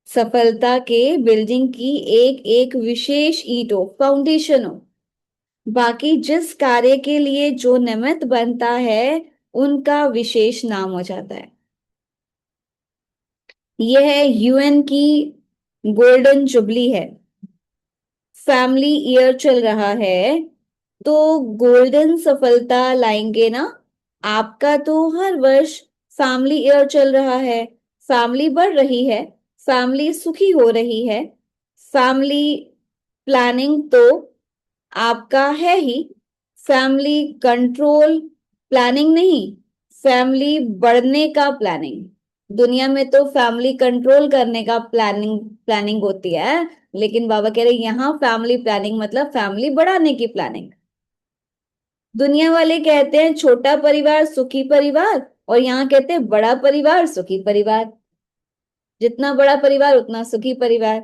सफलता के बिल्डिंग की एक एक विशेष ईंट हो, फाउंडेशन हो। बाकी जिस कार्य के लिए जो निमित्त बनता है उनका विशेष नाम हो जाता है। यह यूएन की गोल्डन जुबली है, फैमिली ईयर चल रहा है, तो गोल्डन सफलता लाएंगे ना। आपका तो हर वर्ष फैमिली ईयर चल रहा है, फैमिली बढ़ रही है, फैमिली सुखी हो रही है। फैमिली प्लानिंग तो आपका है ही, फैमिली कंट्रोल प्लानिंग नहीं, फैमिली बढ़ने का प्लानिंग। दुनिया में तो फैमिली कंट्रोल करने का प्लानिंग प्लानिंग होती है, लेकिन बाबा कह रहे यहाँ फैमिली प्लानिंग मतलब फैमिली बढ़ाने की प्लानिंग। दुनिया वाले कहते हैं छोटा परिवार सुखी परिवार, और यहाँ कहते हैं बड़ा परिवार सुखी परिवार, जितना बड़ा परिवार उतना सुखी परिवार।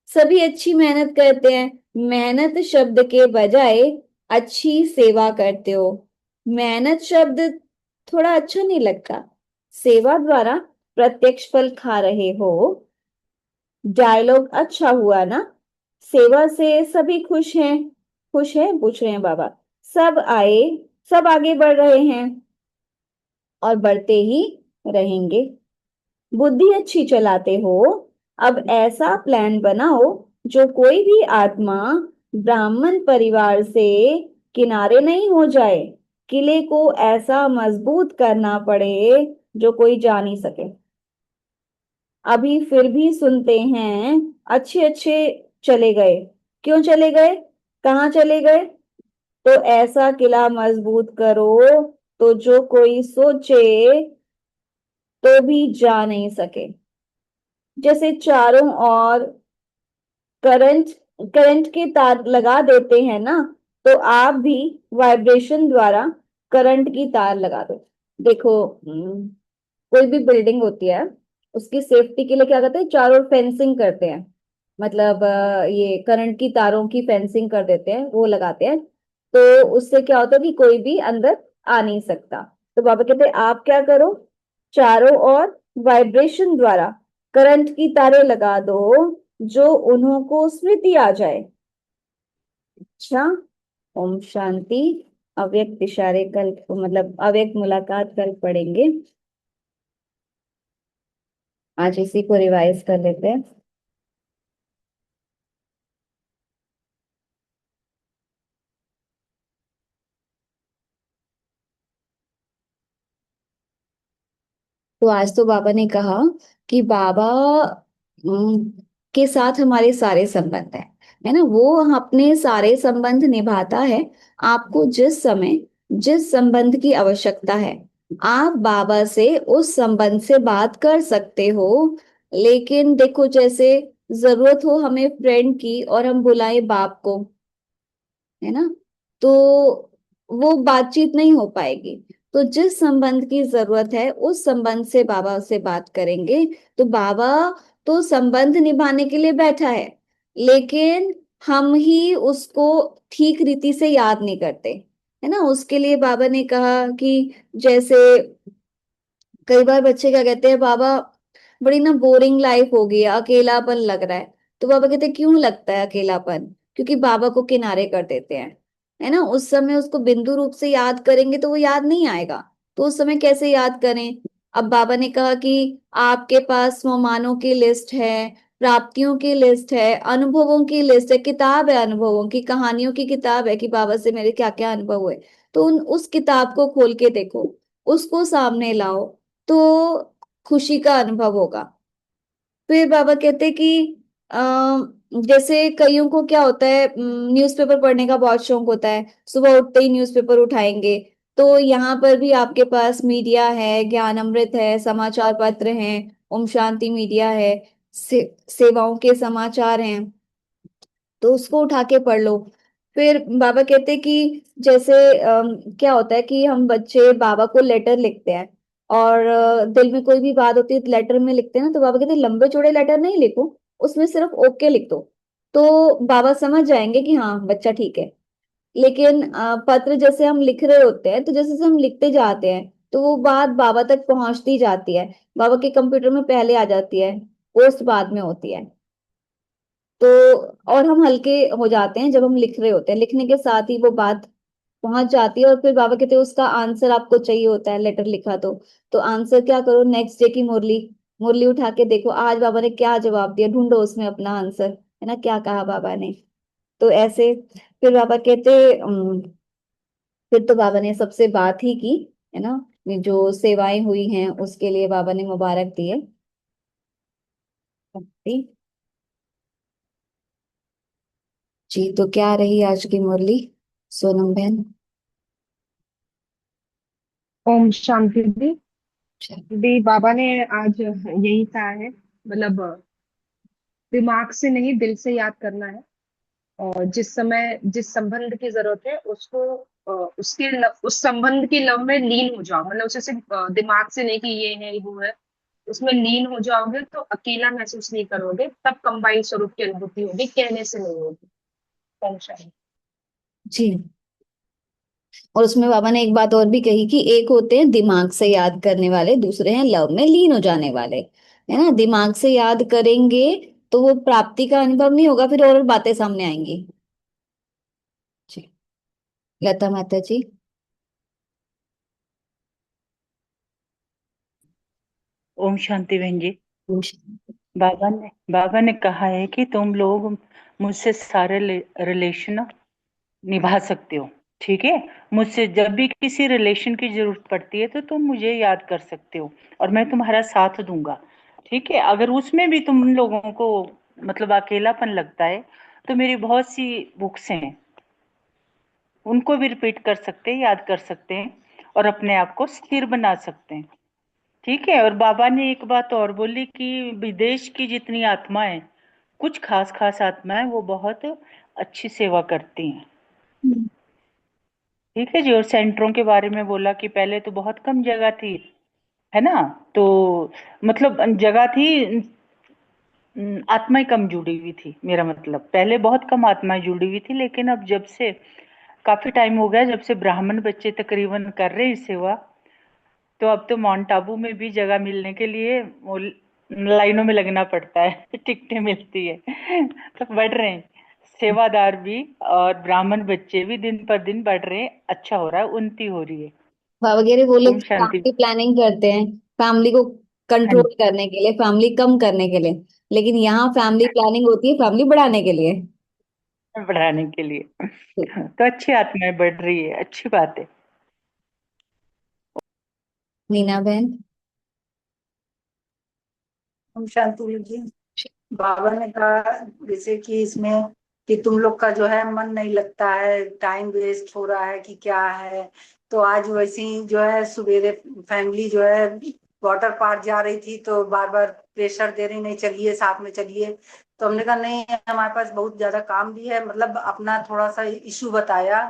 सभी अच्छी मेहनत करते हैं, मेहनत शब्द के बजाय अच्छी सेवा करते हो। मेहनत शब्द थोड़ा अच्छा नहीं लगता, सेवा द्वारा प्रत्यक्ष फल खा रहे हो। डायलॉग अच्छा हुआ ना, सेवा से सभी खुश हैं, खुश हैं पूछ रहे हैं बाबा। सब आए, सब आगे बढ़ रहे हैं और बढ़ते ही रहेंगे। बुद्धि अच्छी चलाते हो, अब ऐसा प्लान बनाओ जो कोई भी आत्मा ब्राह्मण परिवार से किनारे नहीं हो जाए, किले को ऐसा मजबूत करना पड़े जो कोई जा नहीं सके। अभी फिर भी सुनते हैं अच्छे अच्छे चले गए, क्यों चले गए, कहाँ चले गए। तो ऐसा किला मजबूत करो तो जो कोई सोचे तो भी जा नहीं सके। जैसे चारों ओर करंट करंट के तार लगा देते हैं ना, तो आप भी वाइब्रेशन द्वारा करंट की तार लगा दो। देखो कोई भी बिल्डिंग होती है, उसकी सेफ्टी के लिए क्या करते हैं, चारों ओर फेंसिंग करते हैं, मतलब ये करंट की तारों की फेंसिंग कर देते हैं, वो लगाते हैं। तो उससे क्या होता है कि कोई भी अंदर आ नहीं सकता। तो बाबा कहते हैं आप क्या करो, चारों ओर वाइब्रेशन द्वारा करंट की तारें लगा दो, जो उन्हों को स्मृति आ जाए। अच्छा, ओम शांति। अव्यक्त इशारे कल मतलब अव्यक्त मुलाकात कल पढ़ेंगे, आज इसी को रिवाइज कर लेते हैं। तो आज तो बाबा ने कहा कि बाबा के साथ हमारे सारे संबंध है ना, वो अपने सारे संबंध निभाता है। आपको जिस समय जिस संबंध की आवश्यकता है, आप बाबा से उस संबंध से बात कर सकते हो। लेकिन देखो जैसे जरूरत हो हमें फ्रेंड की और हम बुलाए बाप को, है ना, तो वो बातचीत नहीं हो पाएगी। तो जिस संबंध की जरूरत है उस संबंध से बाबा से बात करेंगे। तो बाबा तो संबंध निभाने के लिए बैठा है, लेकिन हम ही उसको ठीक रीति से याद नहीं करते, है ना। उसके लिए बाबा ने कहा कि जैसे कई बार बच्चे क्या कहते हैं, बाबा बड़ी ना बोरिंग लाइफ हो गई है, अकेलापन लग रहा है। तो बाबा कहते हैं क्यों लगता है अकेलापन, क्योंकि बाबा को किनारे कर देते हैं, है ना। उस समय उसको बिंदु रूप से याद करेंगे तो वो याद नहीं आएगा। तो उस समय कैसे याद करें। अब बाबा ने कहा कि आपके पास मेहमानों की लिस्ट है, प्राप्तियों की लिस्ट है, अनुभवों की लिस्ट है, किताब है अनुभवों की, कहानियों की किताब है कि बाबा से मेरे क्या क्या अनुभव हुए। तो उस किताब को खोल के देखो, उसको सामने लाओ, तो खुशी का अनुभव होगा। फिर बाबा कहते कि अ, जैसे कईयों को क्या होता है, न्यूज़पेपर पढ़ने का बहुत शौक होता है, सुबह उठते ही न्यूज़पेपर उठाएंगे। तो यहाँ पर भी आपके पास मीडिया है, ज्ञान अमृत है, समाचार पत्र हैं, ओम शांति मीडिया है, सेवाओं के समाचार हैं, तो उसको उठा के पढ़ लो। फिर बाबा कहते कि जैसे क्या होता है कि हम बच्चे बाबा को लेटर लिखते हैं, और दिल में कोई भी बात होती है तो लेटर में लिखते हैं ना। तो बाबा कहते हैं लंबे चौड़े लेटर नहीं लिखो, उसमें सिर्फ ओके लिख दो, तो बाबा समझ जाएंगे कि हाँ बच्चा ठीक है। लेकिन पत्र जैसे हम लिख रहे होते हैं, तो जैसे जैसे हम लिखते जाते हैं तो वो बात बाबा तक पहुंचती जाती है, बाबा के कंप्यूटर में पहले आ जाती है, पोस्ट बाद में होती है। तो और हम हल्के हो जाते हैं जब हम लिख रहे होते हैं, लिखने के साथ ही वो बात पहुंच जाती है। और फिर बाबा कहते हैं उसका आंसर आपको चाहिए होता है, लेटर लिखा तो आंसर क्या करो, नेक्स्ट डे की मुरली, मुरली उठा के देखो आज बाबा ने क्या जवाब दिया, ढूंढो उसमें अपना आंसर, है ना, क्या कहा बाबा ने। तो ऐसे फिर बाबा कहते फिर तो बाबा ने सबसे बात ही की, है ना। ये जो सेवाएं हुई हैं उसके लिए बाबा ने मुबारक दिए। जी, तो क्या रही आज की मुरली, सोनम बहन। ओम शांति दी। दी बाबा ने आज यही कहा है, मतलब दिमाग से नहीं दिल से याद करना है। और जिस समय जिस संबंध की जरूरत है उसको उस संबंध की लव में लीन हो जाओ, मतलब उसे सिर्फ दिमाग से नहीं कि ये है वो है, उसमें लीन हो जाओगे तो अकेला महसूस नहीं करोगे, तब कंबाइंड स्वरूप की अनुभूति होगी, कहने से नहीं होगी। ओम शांति। जी, और उसमें बाबा ने एक बात और भी कही कि एक होते हैं दिमाग से याद करने वाले, दूसरे हैं लव में लीन हो जाने वाले, है ना। दिमाग से याद करेंगे तो वो प्राप्ति का अनुभव नहीं होगा, फिर और बातें सामने आएंगी। जी, लता माता जी। ओम शांति बहन जी। बाबा ने कहा है कि तुम लोग मुझसे सारे रिलेशन निभा सकते हो, ठीक है। मुझसे जब भी किसी रिलेशन की जरूरत पड़ती है तो तुम मुझे याद कर सकते हो और मैं तुम्हारा साथ दूंगा, ठीक है। अगर उसमें भी तुम लोगों को मतलब अकेलापन लगता है तो मेरी बहुत सी बुक्स हैं, उनको भी रिपीट कर सकते हैं, याद कर सकते हैं और अपने आप को स्थिर बना सकते हैं, ठीक है। और बाबा ने एक बात और बोली कि विदेश की जितनी आत्माएं, कुछ खास खास आत्माएं वो बहुत अच्छी सेवा करती हैं, हम्म। ठीक है जी। और सेंटरों के बारे में बोला कि पहले तो बहुत कम जगह थी, है ना। तो मतलब जगह थी, आत्माएं कम जुड़ी हुई थी, मेरा मतलब पहले बहुत कम आत्माएं जुड़ी हुई थी, लेकिन अब जब से काफी टाइम हो गया, जब से ब्राह्मण बच्चे तकरीबन कर रहे हैं सेवा, तो अब तो माउंट आबू में भी जगह मिलने के लिए वो लाइनों में लगना पड़ता है टिकटें मिलती है तो बढ़ रहे हैं सेवादार भी, और ब्राह्मण बच्चे भी दिन पर दिन बढ़ रहे हैं, अच्छा हो रहा है, उन्नति हो रही है। बाबा कह रहे वो लोग ओम शांति। फैमिली प्लानिंग करते हैं, फैमिली को हाँ कंट्रोल करने के लिए, फैमिली कम करने के लिए, लेकिन यहाँ फैमिली प्लानिंग होती है फैमिली बढ़ाने के लिए। जी, बढ़ाने के लिए तो अच्छी आत्माएं बढ़ रही है, अच्छी बात है। नीना बहन। हम शांति जी। बाबा ने कहा जैसे कि इसमें कि तुम लोग का जो है मन नहीं लगता है, टाइम वेस्ट हो रहा है कि क्या है। तो आज वैसे ही जो है सवेरे फैमिली जो है वाटर पार्क जा रही थी, तो बार बार प्रेशर दे रही नहीं चलिए साथ में चलिए। तो हमने कहा नहीं हमारे पास बहुत ज्यादा काम भी है, मतलब अपना थोड़ा सा इशू बताया।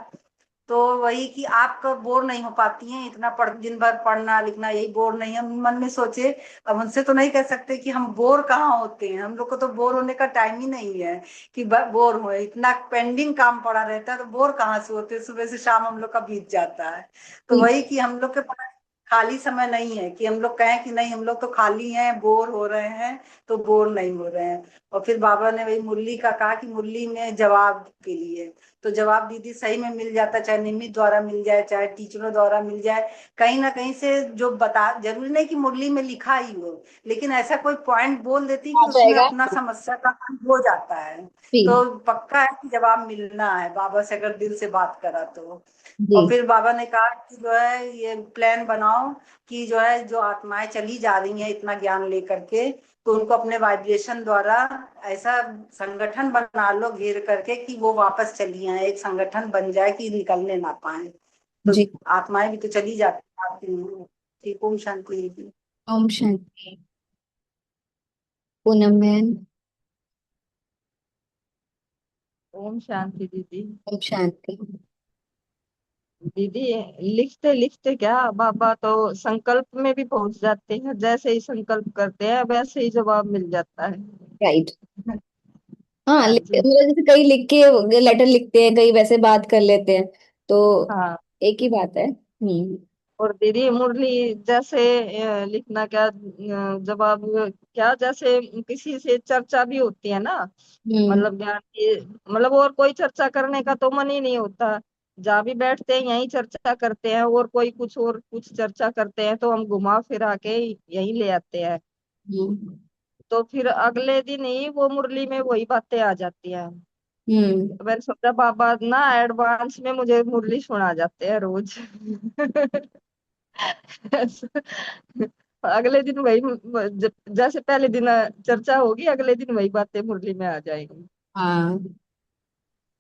तो वही कि आप कब बोर नहीं हो पाती हैं, इतना दिन भर पढ़ना लिखना यही बोर नहीं, हम मन में सोचे। अब उनसे तो नहीं कह सकते कि हम बोर कहाँ होते हैं, हम लोग को तो बोर होने का टाइम ही नहीं है कि बोर हुए, इतना पेंडिंग काम पड़ा रहता है, तो बोर कहाँ से होते हैं, सुबह से शाम हम लोग का बीत जाता है। तो वही कि हम लोग के पास खाली समय नहीं है कि हम लोग कहें कि नहीं हम लोग तो खाली हैं, बोर हो रहे हैं, तो बोर नहीं हो रहे हैं। और फिर बाबा ने वही मुरली का कहा कि मुरली में जवाब के लिए, तो जवाब दीदी सही में मिल जाता, चाहे निमित द्वारा मिल जाए चाहे टीचरों द्वारा मिल जाए, कहीं ना कहीं से जो बता, जरूरी नहीं कि मुरली में लिखा ही हो, लेकिन ऐसा कोई पॉइंट बोल देती कि आ उसमें जाएगा। अपना समस्या का हल हो जाता है। जी। तो पक्का है कि जवाब मिलना है बाबा से, अगर दिल से बात करा तो। जी। और फिर बाबा ने कहा कि जो है ये प्लान बनाओ कि जो है जो आत्माएं चली जा रही हैं इतना ज्ञान लेकर के, तो उनको अपने वाइब्रेशन द्वारा ऐसा संगठन बना लो घेर करके कि वो वापस चली आए, एक संगठन बन जाए कि निकलने ना पाए। तो जी। आत्माएं भी तो चली जाती हैं। ठीक, ओम शांति। ओम शांति। पूनम बहन। ओम शांति दीदी। ओम शांति। दीदी, लिखते लिखते क्या बाबा तो संकल्प में भी पहुंच जाते हैं, जैसे ही संकल्प करते हैं वैसे ही जवाब मिल जाता है। राइट। हाँ, हाँ जी। मतलब जैसे कई लिख के लेटर लिखते हैं, कई वैसे बात कर लेते हैं, तो हाँ। एक ही बात है। हम्म। और दीदी मुरली जैसे लिखना क्या, जवाब क्या, जैसे किसी से चर्चा भी होती है ना, हम्म। मतलब ज्ञान की, मतलब और कोई चर्चा करने का तो मन ही नहीं होता। जहाँ भी बैठते हैं यही चर्चा करते हैं, और कोई कुछ और कुछ चर्चा करते हैं तो हम घुमा फिरा के यही ले आते हैं। हम्म। तो फिर अगले दिन ही वो मुरली में वही बातें आ जाती हैं। हम्म। मैंने सोचा बाबा ना एडवांस में मुझे मुरली सुना जाते हैं रोज। अगले दिन वही, जैसे पहले दिन चर्चा होगी, अगले दिन वही बातें मुरली में आ जाएंगी। हाँ।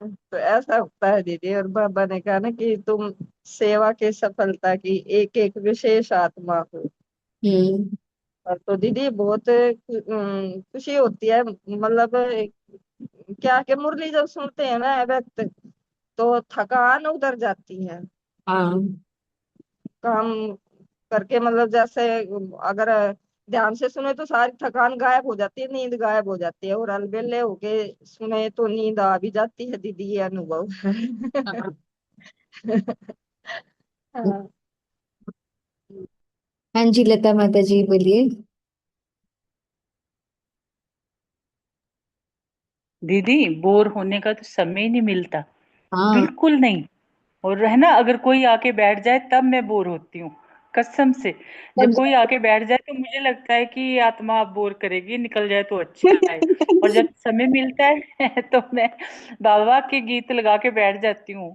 तो ऐसा होता है दीदी। और बाबा ने कहा ना कि तुम सेवा के सफलता की एक एक विशेष आत्मा हो। हम्म। और तो दीदी बहुत खुशी होती है, मतलब क्या कि मुरली जब सुनते हैं ना व्यक्त, तो थकान उतर जाती है। हाँ। काम करके, मतलब जैसे अगर ध्यान से सुने तो सारी थकान गायब हो जाती है, नींद गायब हो जाती है, और अलबेले होके सुने तो नींद आ भी जाती है दीदी, ये अनुभव है। हाँ। हाँ। हाँ जी, लता माता जी बोलिए। दीदी, बोर होने का तो समय ही नहीं मिलता, हाँ। बिल्कुल नहीं। और है ना, अगर कोई आके बैठ जाए तब मैं बोर होती हूँ, कसम से। तब जब कोई आके बैठ जाए तो मुझे लगता है कि ये आत्मा अब बोर करेगी, निकल जाए तो अच्छा है। और जब समय मिलता है तो मैं बाबा के गीत लगा के बैठ जाती हूँ,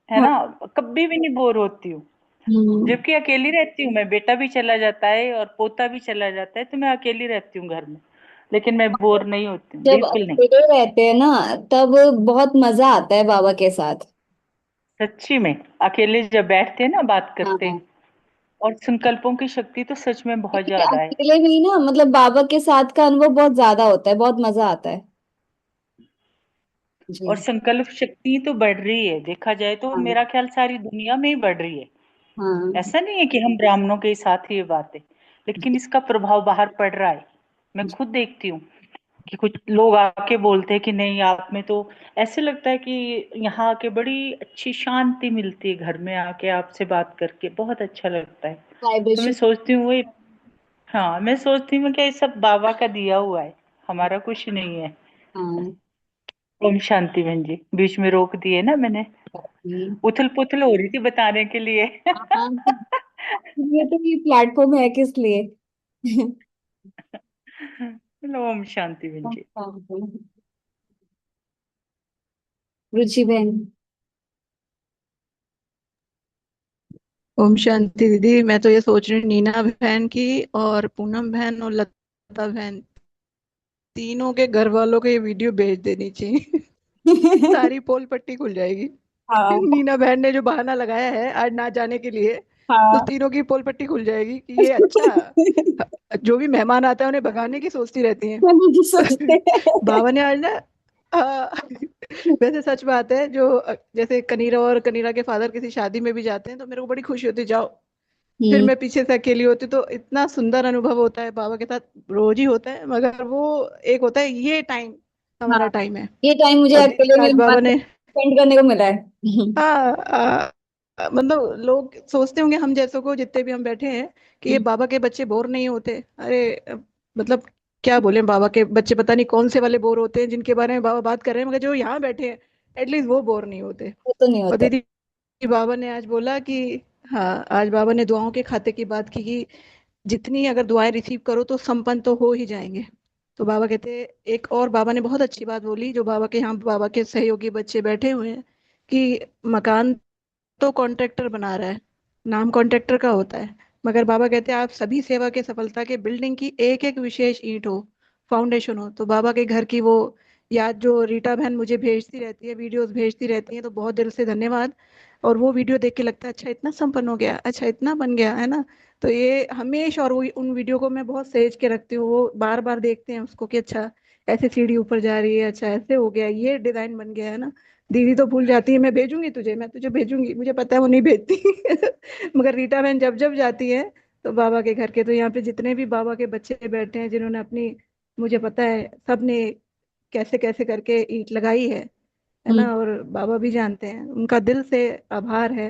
है हाँ। ना। कभी भी नहीं बोर होती हूँ। हम्म। जबकि अकेली रहती हूँ मैं, बेटा भी चला जाता है और पोता भी चला जाता है, तो मैं अकेली रहती हूँ घर में, लेकिन मैं बोर नहीं होती हूँ, जब बिल्कुल नहीं। अकेले रहते हैं ना, तब बहुत मजा आता है बाबा के साथ। सच्ची में, अकेले जब बैठते हैं ना बात करते, हाँ, और संकल्पों की शक्ति तो सच में बहुत क्योंकि ज्यादा है। अकेले में ही ना, मतलब बाबा के साथ का अनुभव बहुत ज्यादा होता है, बहुत मजा आता है। जी। और संकल्प शक्ति तो बढ़ रही है, देखा जाए तो हाँ। मेरा ख्याल सारी दुनिया में ही बढ़ रही है। हाँ। ऐसा नहीं है कि हम ब्राह्मणों के साथ ही ये बात है, लेकिन इसका प्रभाव बाहर पड़ रहा है। मैं खुद देखती हूँ कि कुछ लोग आके बोलते हैं कि नहीं, आप में तो ऐसे लगता है कि यहाँ आके बड़ी अच्छी शांति मिलती है, घर में आके आपसे बात करके बहुत अच्छा लगता है। तो मैं वाइब्रेशन। सोचती हूँ वो, हाँ, मैं सोचती हूँ कि ये सब बाबा का दिया हुआ है, हमारा कुछ नहीं है। हाँ। ओम शांति बहन जी, बीच में रोक दिए ना मैंने, जी। उथल पुथल हो रही थी बताने के लिए। हाँ, ये प्लेटफॉर्म है किस लिए? चलो, ओम शांति बहन जी। रुचि बहन। ओम शांति दीदी। मैं तो ये सोच रही हूँ नीना बहन की और पूनम बहन और लता बहन तीनों के घर वालों को ये वीडियो भेज देनी चाहिए। सारी पोल पट्टी खुल जाएगी। हाँ। नीना बहन ने जो बहाना लगाया है आज ना जाने के लिए, तो हाँ। तीनों की पोल पट्टी खुल जाएगी कि ये अच्छा, जो भी मेहमान आता है उन्हें भगाने की सोचती रहती हैं। मुझे सोचते हैं। भावा ने आज ना, हाँ, वैसे सच बात है, जो जैसे कनीरा और कनीरा के फादर किसी शादी में भी जाते हैं तो मेरे को बड़ी खुशी होती है, जाओ। फिर हम्म। मैं पीछे से अकेली होती तो इतना सुंदर अनुभव होता है, बाबा के साथ रोज ही होता है, मगर वो एक होता है, ये टाइम हाँ, हमारा टाइम है। ये टाइम मुझे और अकेले दीदी भी आज माँ बाबा से ने, स्पेंड करने को मिला है। हाँ मतलब लोग सोचते होंगे हम जैसों को, जितने भी हम बैठे हैं, कि ये बाबा के बच्चे बोर नहीं होते। अरे मतलब क्या बोले, बाबा के बच्चे पता नहीं कौन से वाले बोर होते हैं जिनके बारे में बाबा बात कर रहे हैं, मगर जो यहाँ बैठे हैं एटलीस्ट वो बोर नहीं होते। वो तो नहीं और होते। दीदी बाबा ने आज बोला कि, हाँ आज बाबा ने दुआओं के खाते की बात की कि जितनी अगर दुआएं रिसीव करो तो संपन्न तो हो ही जाएंगे। तो बाबा कहते, एक और बाबा ने बहुत अच्छी बात बोली, जो बाबा के यहाँ बाबा के सहयोगी बच्चे बैठे हुए हैं, कि मकान तो कॉन्ट्रैक्टर बना रहा है, नाम कॉन्ट्रैक्टर का होता है, मगर बाबा कहते हैं आप सभी सेवा के सफलता के बिल्डिंग की एक एक विशेष ईंट हो, फाउंडेशन हो। तो बाबा के घर की वो याद जो रीटा बहन मुझे भेजती रहती है, वीडियोस भेजती रहती है, तो बहुत दिल से धन्यवाद। और वो वीडियो देख के लगता है अच्छा इतना संपन्न हो गया, अच्छा इतना बन गया है ना। तो ये हमेशा, और वो उन वीडियो को मैं बहुत सहेज के रखती हूँ, वो बार बार देखते हैं उसको कि अच्छा ऐसे सीढ़ी ऊपर जा रही है, अच्छा ऐसे हो गया, ये डिजाइन बन गया है ना। दीदी तो भूल जाती है, मैं भेजूंगी तुझे, मैं तुझे भेजूंगी, मुझे पता है वो नहीं भेजती। मगर रीटा बहन जब जब जाती है तो बाबा के घर के, तो यहाँ पे जितने भी बाबा के बच्चे बैठे हैं जिन्होंने अपनी, मुझे पता है सब ने कैसे कैसे करके ईंट लगाई है हम्म। ना। और बाबा भी जानते हैं, उनका दिल से आभार है।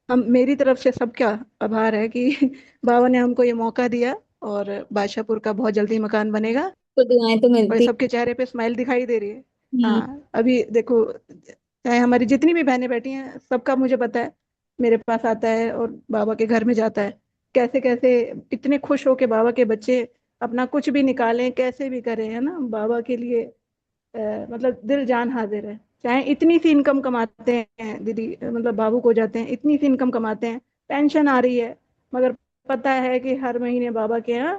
हम, मेरी तरफ से सबका आभार है कि बाबा ने हमको ये मौका दिया। और बादशाहपुर का बहुत जल्दी मकान बनेगा, तो दुआएं तो और मिलती। सबके चेहरे पे स्माइल दिखाई दे रही है। हम्म। हाँ अभी देखो, चाहे हमारी जितनी भी बहनें बैठी हैं, सबका मुझे पता है, मेरे पास आता है और बाबा के घर में जाता है, कैसे कैसे इतने खुश हो के बाबा के बच्चे अपना कुछ भी निकालें, कैसे भी करें, है ना, बाबा के लिए मतलब दिल जान हाजिर है। चाहे इतनी सी इनकम कमाते हैं दीदी, मतलब बाबू को जाते हैं, इतनी सी इनकम कमाते हैं, पेंशन आ रही है, मगर पता है कि हर महीने बाबा के यहाँ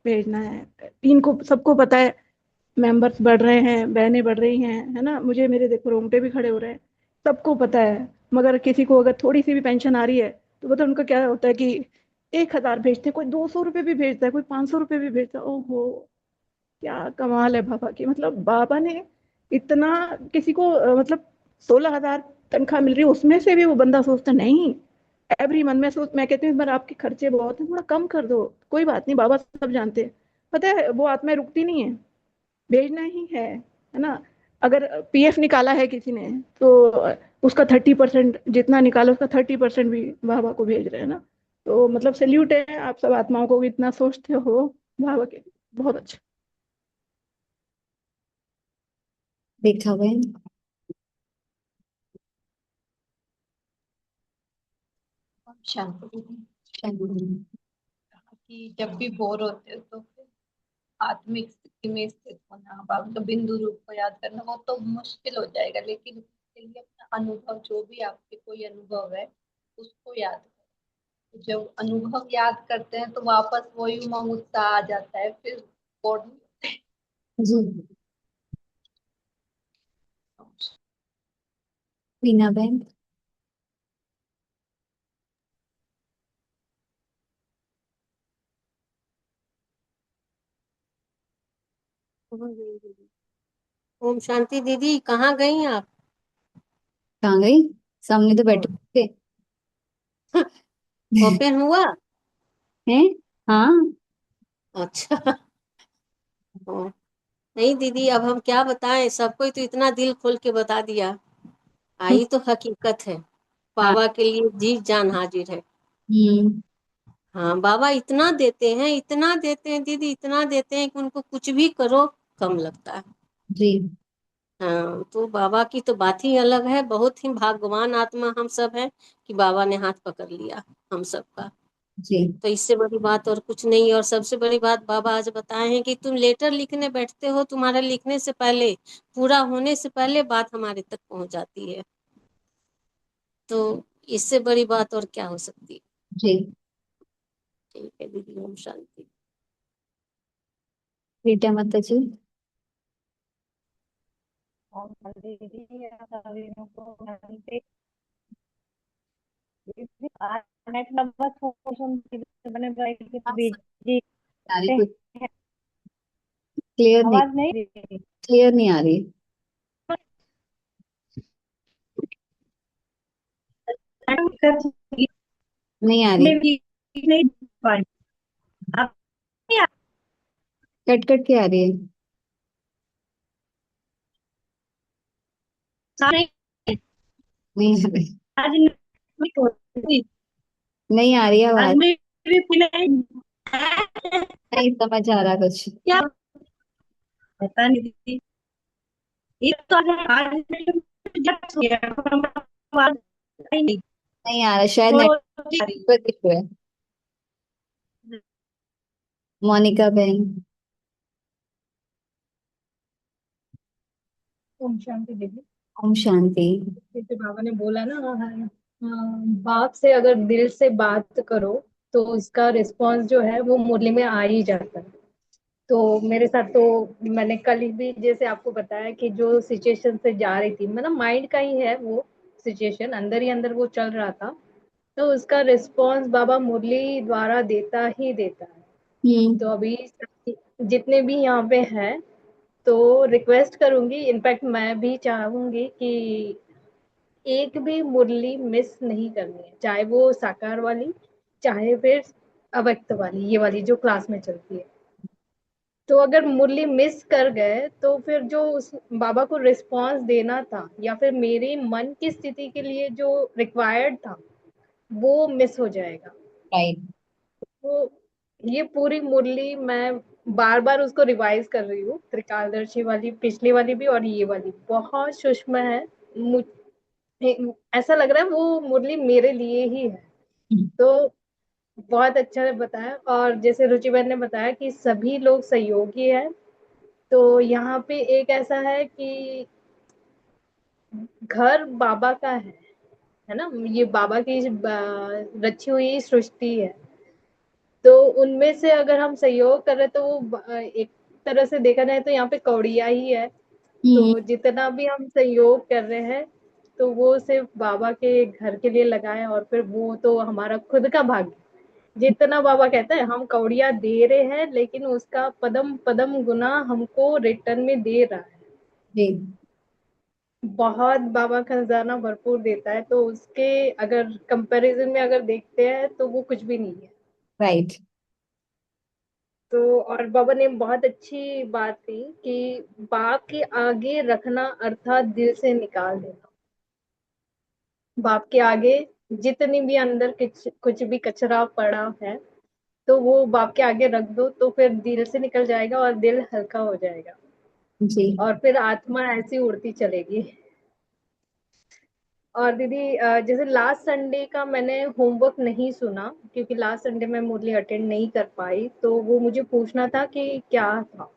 भेजना है। इनको सबको पता है, मेंबर्स बढ़ रहे हैं, बहनें बढ़ रही हैं, है ना, मुझे मेरे देखो रोंगटे भी खड़े हो रहे हैं, सबको पता है। मगर किसी को अगर थोड़ी सी भी पेंशन आ रही है तो मतलब उनका क्या होता है कि 1,000 भेजते हैं, कोई 200 रुपये भी भेजता है, कोई 500 रुपये भी भेजता है। ओहो, क्या कमाल है बाबा की, मतलब बाबा ने इतना, किसी को मतलब 16,000 तनख्वाह मिल रही है, उसमें से भी वो बंदा सोचता नहीं, एवरी मंथ, मैं कहती हूँ इस बार आपके खर्चे बहुत हैं, थोड़ा कम कर दो, कोई बात नहीं, बाबा सब जानते हैं। पता है वो आत्माएं रुकती नहीं है, भेजना ही है ना। अगर पीएफ निकाला है किसी ने तो उसका 30%, जितना निकाला उसका 30% भी बाबा को भेज रहे हैं ना। तो मतलब सल्यूट है, आप सब आत्माओं को भी इतना सोचते हो बाबा के, बहुत अच्छा। देखा बहन। शांति दीदी, हम्म। कि जब भी बोर होते हो तो फिर आत्मिक स्थिति में स्थित होना, बाबा का बिंदु रूप को याद करना, वो तो मुश्किल हो जाएगा, लेकिन उसके लिए अपना अनुभव, जो भी आपके कोई अनुभव है उसको याद करो। जब अनुभव याद करते हैं तो वापस वही उमंग उत्साह आ जाता है, फिर बोर नहीं जी। होते। रीना बहन। ओम शांति दीदी, कहाँ गई आप? कहाँ गई? सामने तो हाँ। बैठे थे। ओपन हुआ? हैं? हाँ। अच्छा। हाँ। नहीं दीदी, अब हम क्या बताएं, सबको तो इतना दिल खोल के बता दिया, आई तो हकीकत है, हाँ। बाबा के लिए जी जान हाजिर है। हम्म। हाँ, बाबा इतना देते हैं, इतना देते हैं दीदी, इतना देते हैं कि उनको कुछ भी करो कम लगता है। जी। हाँ, तो बाबा की तो बात ही अलग है, बहुत ही भाग्यवान आत्मा हम सब हैं कि बाबा ने हाथ पकड़ लिया हम सबका। जी। तो इससे बड़ी बात और कुछ नहीं। और सबसे बड़ी बात बाबा आज बताए हैं कि तुम लेटर लिखने बैठते हो, तुम्हारे लिखने से पहले, पूरा होने से पहले बात हमारे तक पहुंच जाती है। तो इससे बड़ी बात और क्या हो सकती है। जी। ठीक है दीदी, ओम शांति। रीटा माता जी। और दीदी सभी को जानते, नेट नंबर बने भाई के बिजी सारी हैं। कुछ क्लियर नहीं, आवाज नहीं रही। क्लियर नहीं आ रही। नहीं आ रही, नहीं पा रही। आप कट कट के आ रही है। नहीं नहीं आ रही, आज नहीं नहीं आ रही आज आवाज। मेरी नहीं नहीं समझ आ रहा कुछ। क्या पता नहीं दीदी। ये तो आज जब सो गया, आवाज आई नहीं। नहीं आ रहा, शायद थोड़ा नेटवर्क इशू है। मोनिका बहन। ओम शांति देवी। ओम शांति। जैसे बाबा ने बोला ना, बाप से अगर दिल से बात करो तो उसका रिस्पांस जो है वो मुरली में आ ही जाता है। तो मेरे साथ तो मैंने कल ही भी जैसे आपको बताया कि जो सिचुएशन से जा रही थी, मतलब माइंड का ही है वो सिचुएशन, अंदर ही अंदर वो चल रहा था। तो उसका रिस्पांस बाबा मुरली द्वारा देता ही देता है। तो अभी जितने भी यहाँ पे हैं, तो रिक्वेस्ट करूंगी, इनफैक्ट मैं भी चाहूंगी कि एक भी मुरली मिस नहीं करनी है, चाहे वो साकार वाली, चाहे फिर अव्यक्त वाली, ये वाली जो क्लास में चलती है। तो अगर मुरली मिस कर गए तो फिर जो उस बाबा को रिस्पांस देना था या फिर मेरे मन की स्थिति के लिए जो रिक्वायर्ड था वो मिस हो जाएगा। राइट। तो ये पूरी मुरली मैं बार बार उसको रिवाइज कर रही हूँ, त्रिकालदर्शी वाली, पिछली वाली भी और ये वाली बहुत सूक्ष्म है। ऐसा लग रहा है वो मुरली मेरे लिए ही है। तो बहुत अच्छा बताया। और जैसे रुचि बहन ने बताया कि सभी लोग सहयोगी हैं, तो यहाँ पे एक ऐसा है कि घर बाबा का है ना, ये बाबा की रची हुई सृष्टि है। तो उनमें से अगर हम सहयोग कर रहे तो वो एक तरह से देखा जाए तो यहाँ पे कौड़िया ही है। तो जितना भी हम सहयोग कर रहे हैं तो वो सिर्फ बाबा के घर के लिए लगाए, और फिर वो तो हमारा खुद का भाग्य। जितना बाबा कहते हैं हम कौड़िया दे रहे हैं, लेकिन उसका पदम पदम गुना हमको रिटर्न में दे रहा है। जी। बहुत बाबा खजाना भरपूर देता है, तो उसके अगर कंपैरिजन में अगर देखते हैं तो वो कुछ भी नहीं है। राइट। तो और बाबा ने बहुत अच्छी बात की कि बाप के आगे रखना अर्थात दिल से निकाल देना। बाप के आगे जितनी भी अंदर कुछ भी कचरा पड़ा है तो वो बाप के आगे रख दो, तो फिर दिल से निकल जाएगा और दिल हल्का हो जाएगा। जी। और फिर आत्मा ऐसी उड़ती चलेगी। और दीदी जैसे लास्ट संडे का मैंने होमवर्क नहीं सुना, क्योंकि लास्ट संडे मैं मुरली अटेंड नहीं कर पाई, तो वो मुझे पूछना था कि क्या था।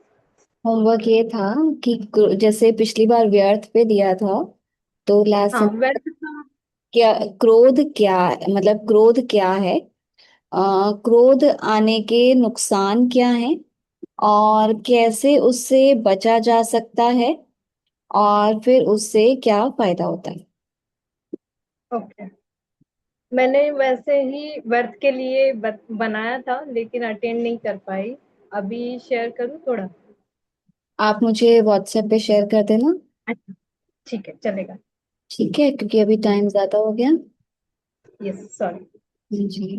होमवर्क ये था कि जैसे पिछली बार व्यर्थ पे दिया था, तो हाँ लास्ट व्यर्थ का। क्या, क्रोध क्या, मतलब क्रोध क्या है, क्रोध आने के नुकसान क्या है, और कैसे उससे बचा जा सकता है, और फिर उससे क्या फायदा होता है। ओके। मैंने वैसे ही व्यर्थ के लिए बनाया था, लेकिन अटेंड नहीं कर पाई। अभी शेयर करूँ थोड़ा? आप मुझे व्हाट्सएप पे शेयर कर देना। अच्छा, ठीक है, चलेगा। ठीक है, क्योंकि अभी टाइम ज्यादा हो गया। Yes, sorry. जी।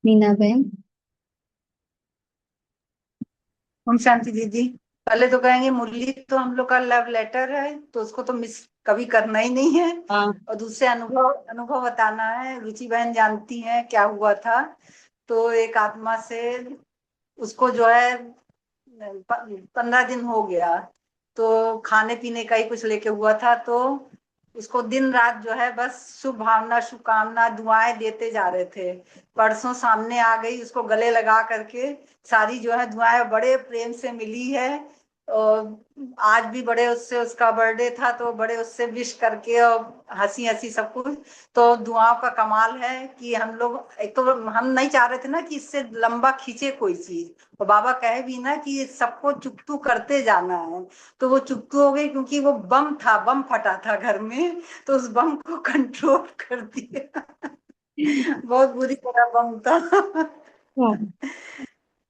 मीना बहन। ओम शांति दीदी। पहले तो कहेंगे मुरली तो हम लोग का लव लेटर है, तो उसको तो मिस कभी करना ही नहीं है। और दूसरे अनुभव अनुभव बताना है। रुचि बहन जानती हैं क्या हुआ था। तो एक आत्मा से उसको जो है 15 दिन हो गया, तो खाने पीने का ही कुछ लेके हुआ था। तो उसको दिन रात जो है बस शुभ भावना शुभकामना दुआएं देते जा रहे थे। परसों सामने आ गई, उसको गले लगा करके सारी जो है दुआएं बड़े प्रेम से मिली है। और आज भी बड़े उससे, उसका बर्थडे था तो बड़े उससे विश करके और हंसी हंसी सब कुछ। तो दुआओं का कमाल है कि हम लोग, एक तो हम नहीं चाह रहे थे ना कि इससे लंबा खींचे कोई चीज, और बाबा कहे भी ना कि सबको चुकतू करते जाना है। तो वो चुकतू हो गई, क्योंकि वो बम था, बम फटा था घर में, तो उस बम को कंट्रोल कर दिया। बहुत बुरी तरह बम था।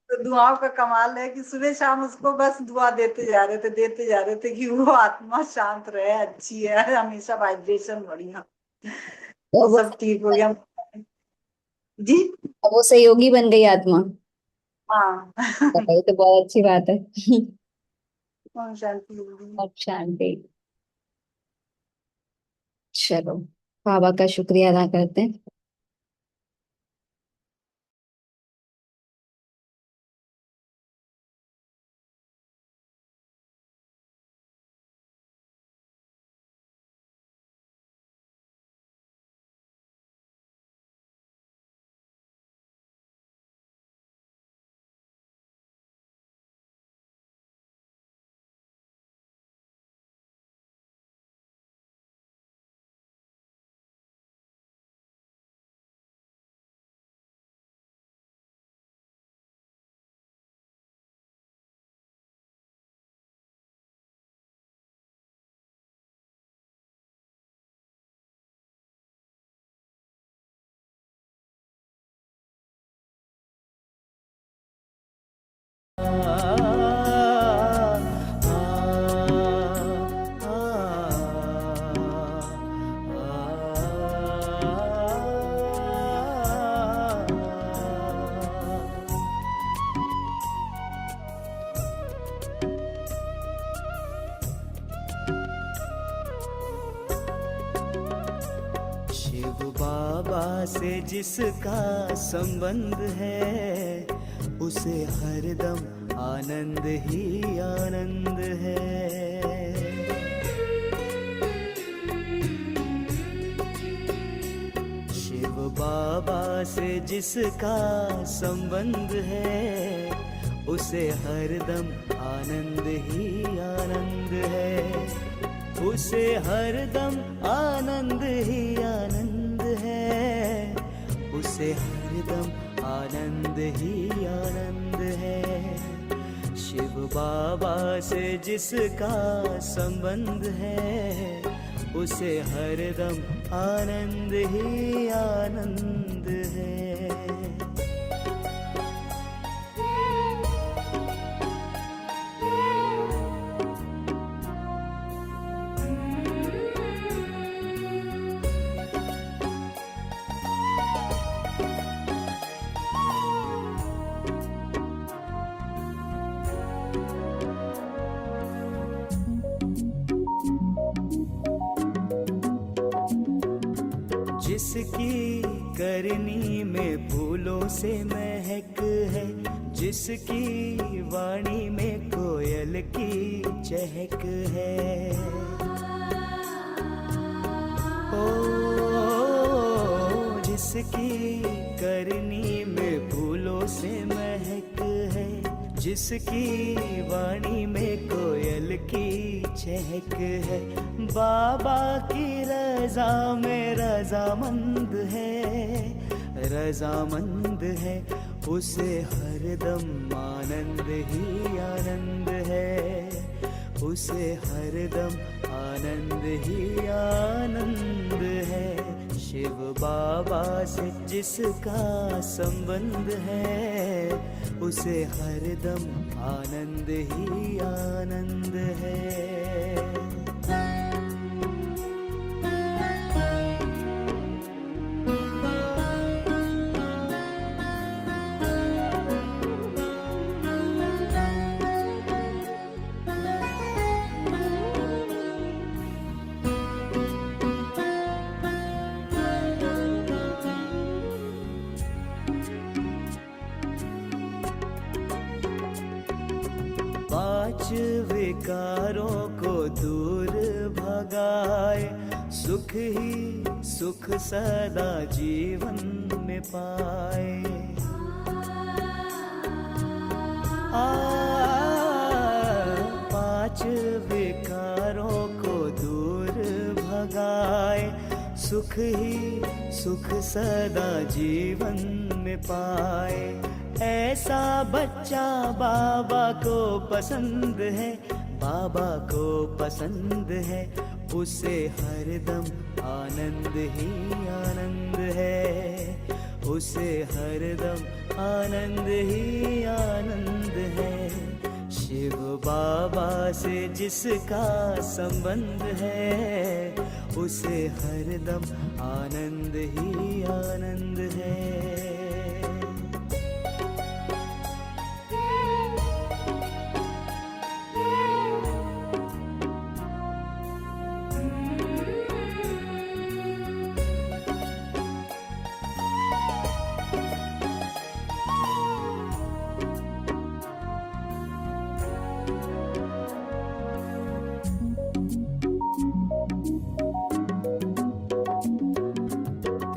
तो दुआओं का कमाल है कि सुबह शाम उसको बस दुआ देते जा रहे थे कि वो आत्मा शांत रहे, अच्छी है, हमेशा वाइब्रेशन बढ़िया। तो वो सब ठीक हो गया जी। अब वो सहयोगी बन गई आत्मा। हाँ तो ये तो बहुत अच्छी बात है। ओम शांति दीदी। और शांति। चलो, बाबा का शुक्रिया अदा करते हैं। शिव बाबा से जिसका संबंध है, उसे हरदम आनंद ही आनंद है। शिव बाबा से जिसका संबंध है, उसे हरदम आनंद ही आनंद है। उसे हरदम आनंद ही आनंद है। उसे हरदम आनंद ही आनंद है। शिव बाबा से जिसका संबंध है, उसे हरदम आनंद ही आनंद है। जिसकी करनी में फूलों से महक है, जिसकी वाणी में कोयल की चहक है। ओ जिसकी करनी में फूलों से महक है, जिसकी वाणी में कोयल की चहक है। बाबा की रजा में रजामंद है, रजामंद है। उसे हरदम आनंद ही आनंद है। उसे हरदम आनंद ही आनंद है। शिव बाबा से जिसका संबंध है, उसे हरदम आनंद ही आनंद है। पांच विकारों को दूर भगाए, सुख ही सुख सदा जीवन में पाए। पांच विकारों को दूर भगाए, सुख ही सुख सदा जीवन में पाए। ऐसा बच्चा बाबा को पसंद है, बाबा को पसंद है। उसे हरदम आनंद ही आनंद है। उसे हरदम आनंद ही आनंद है। शिव बाबा से जिसका संबंध है, उसे हरदम आनंद ही आनंद है।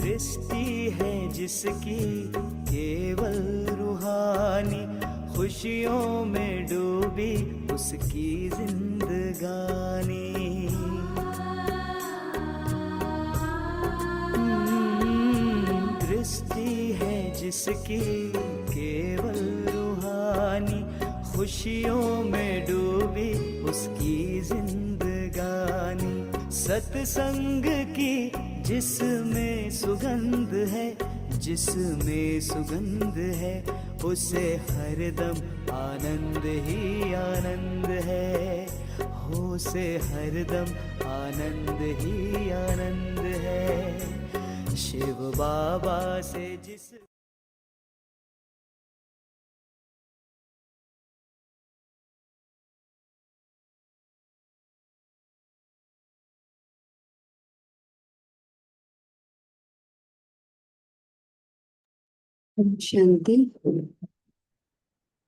दृष्टि है जिसकी केवल रूहानी, खुशियों में डूबी उसकी जिंदगानी। दृष्टि है जिसकी केवल रूहानी, खुशियों में डूबी उसकी जिंदगानी। सत्संग की जिसमें सुगंध है, जिसमें सुगंध है, उसे हरदम आनंद ही आनंद है। हो से हरदम आनंद ही आनंद है। शिव बाबा से जिस शांति।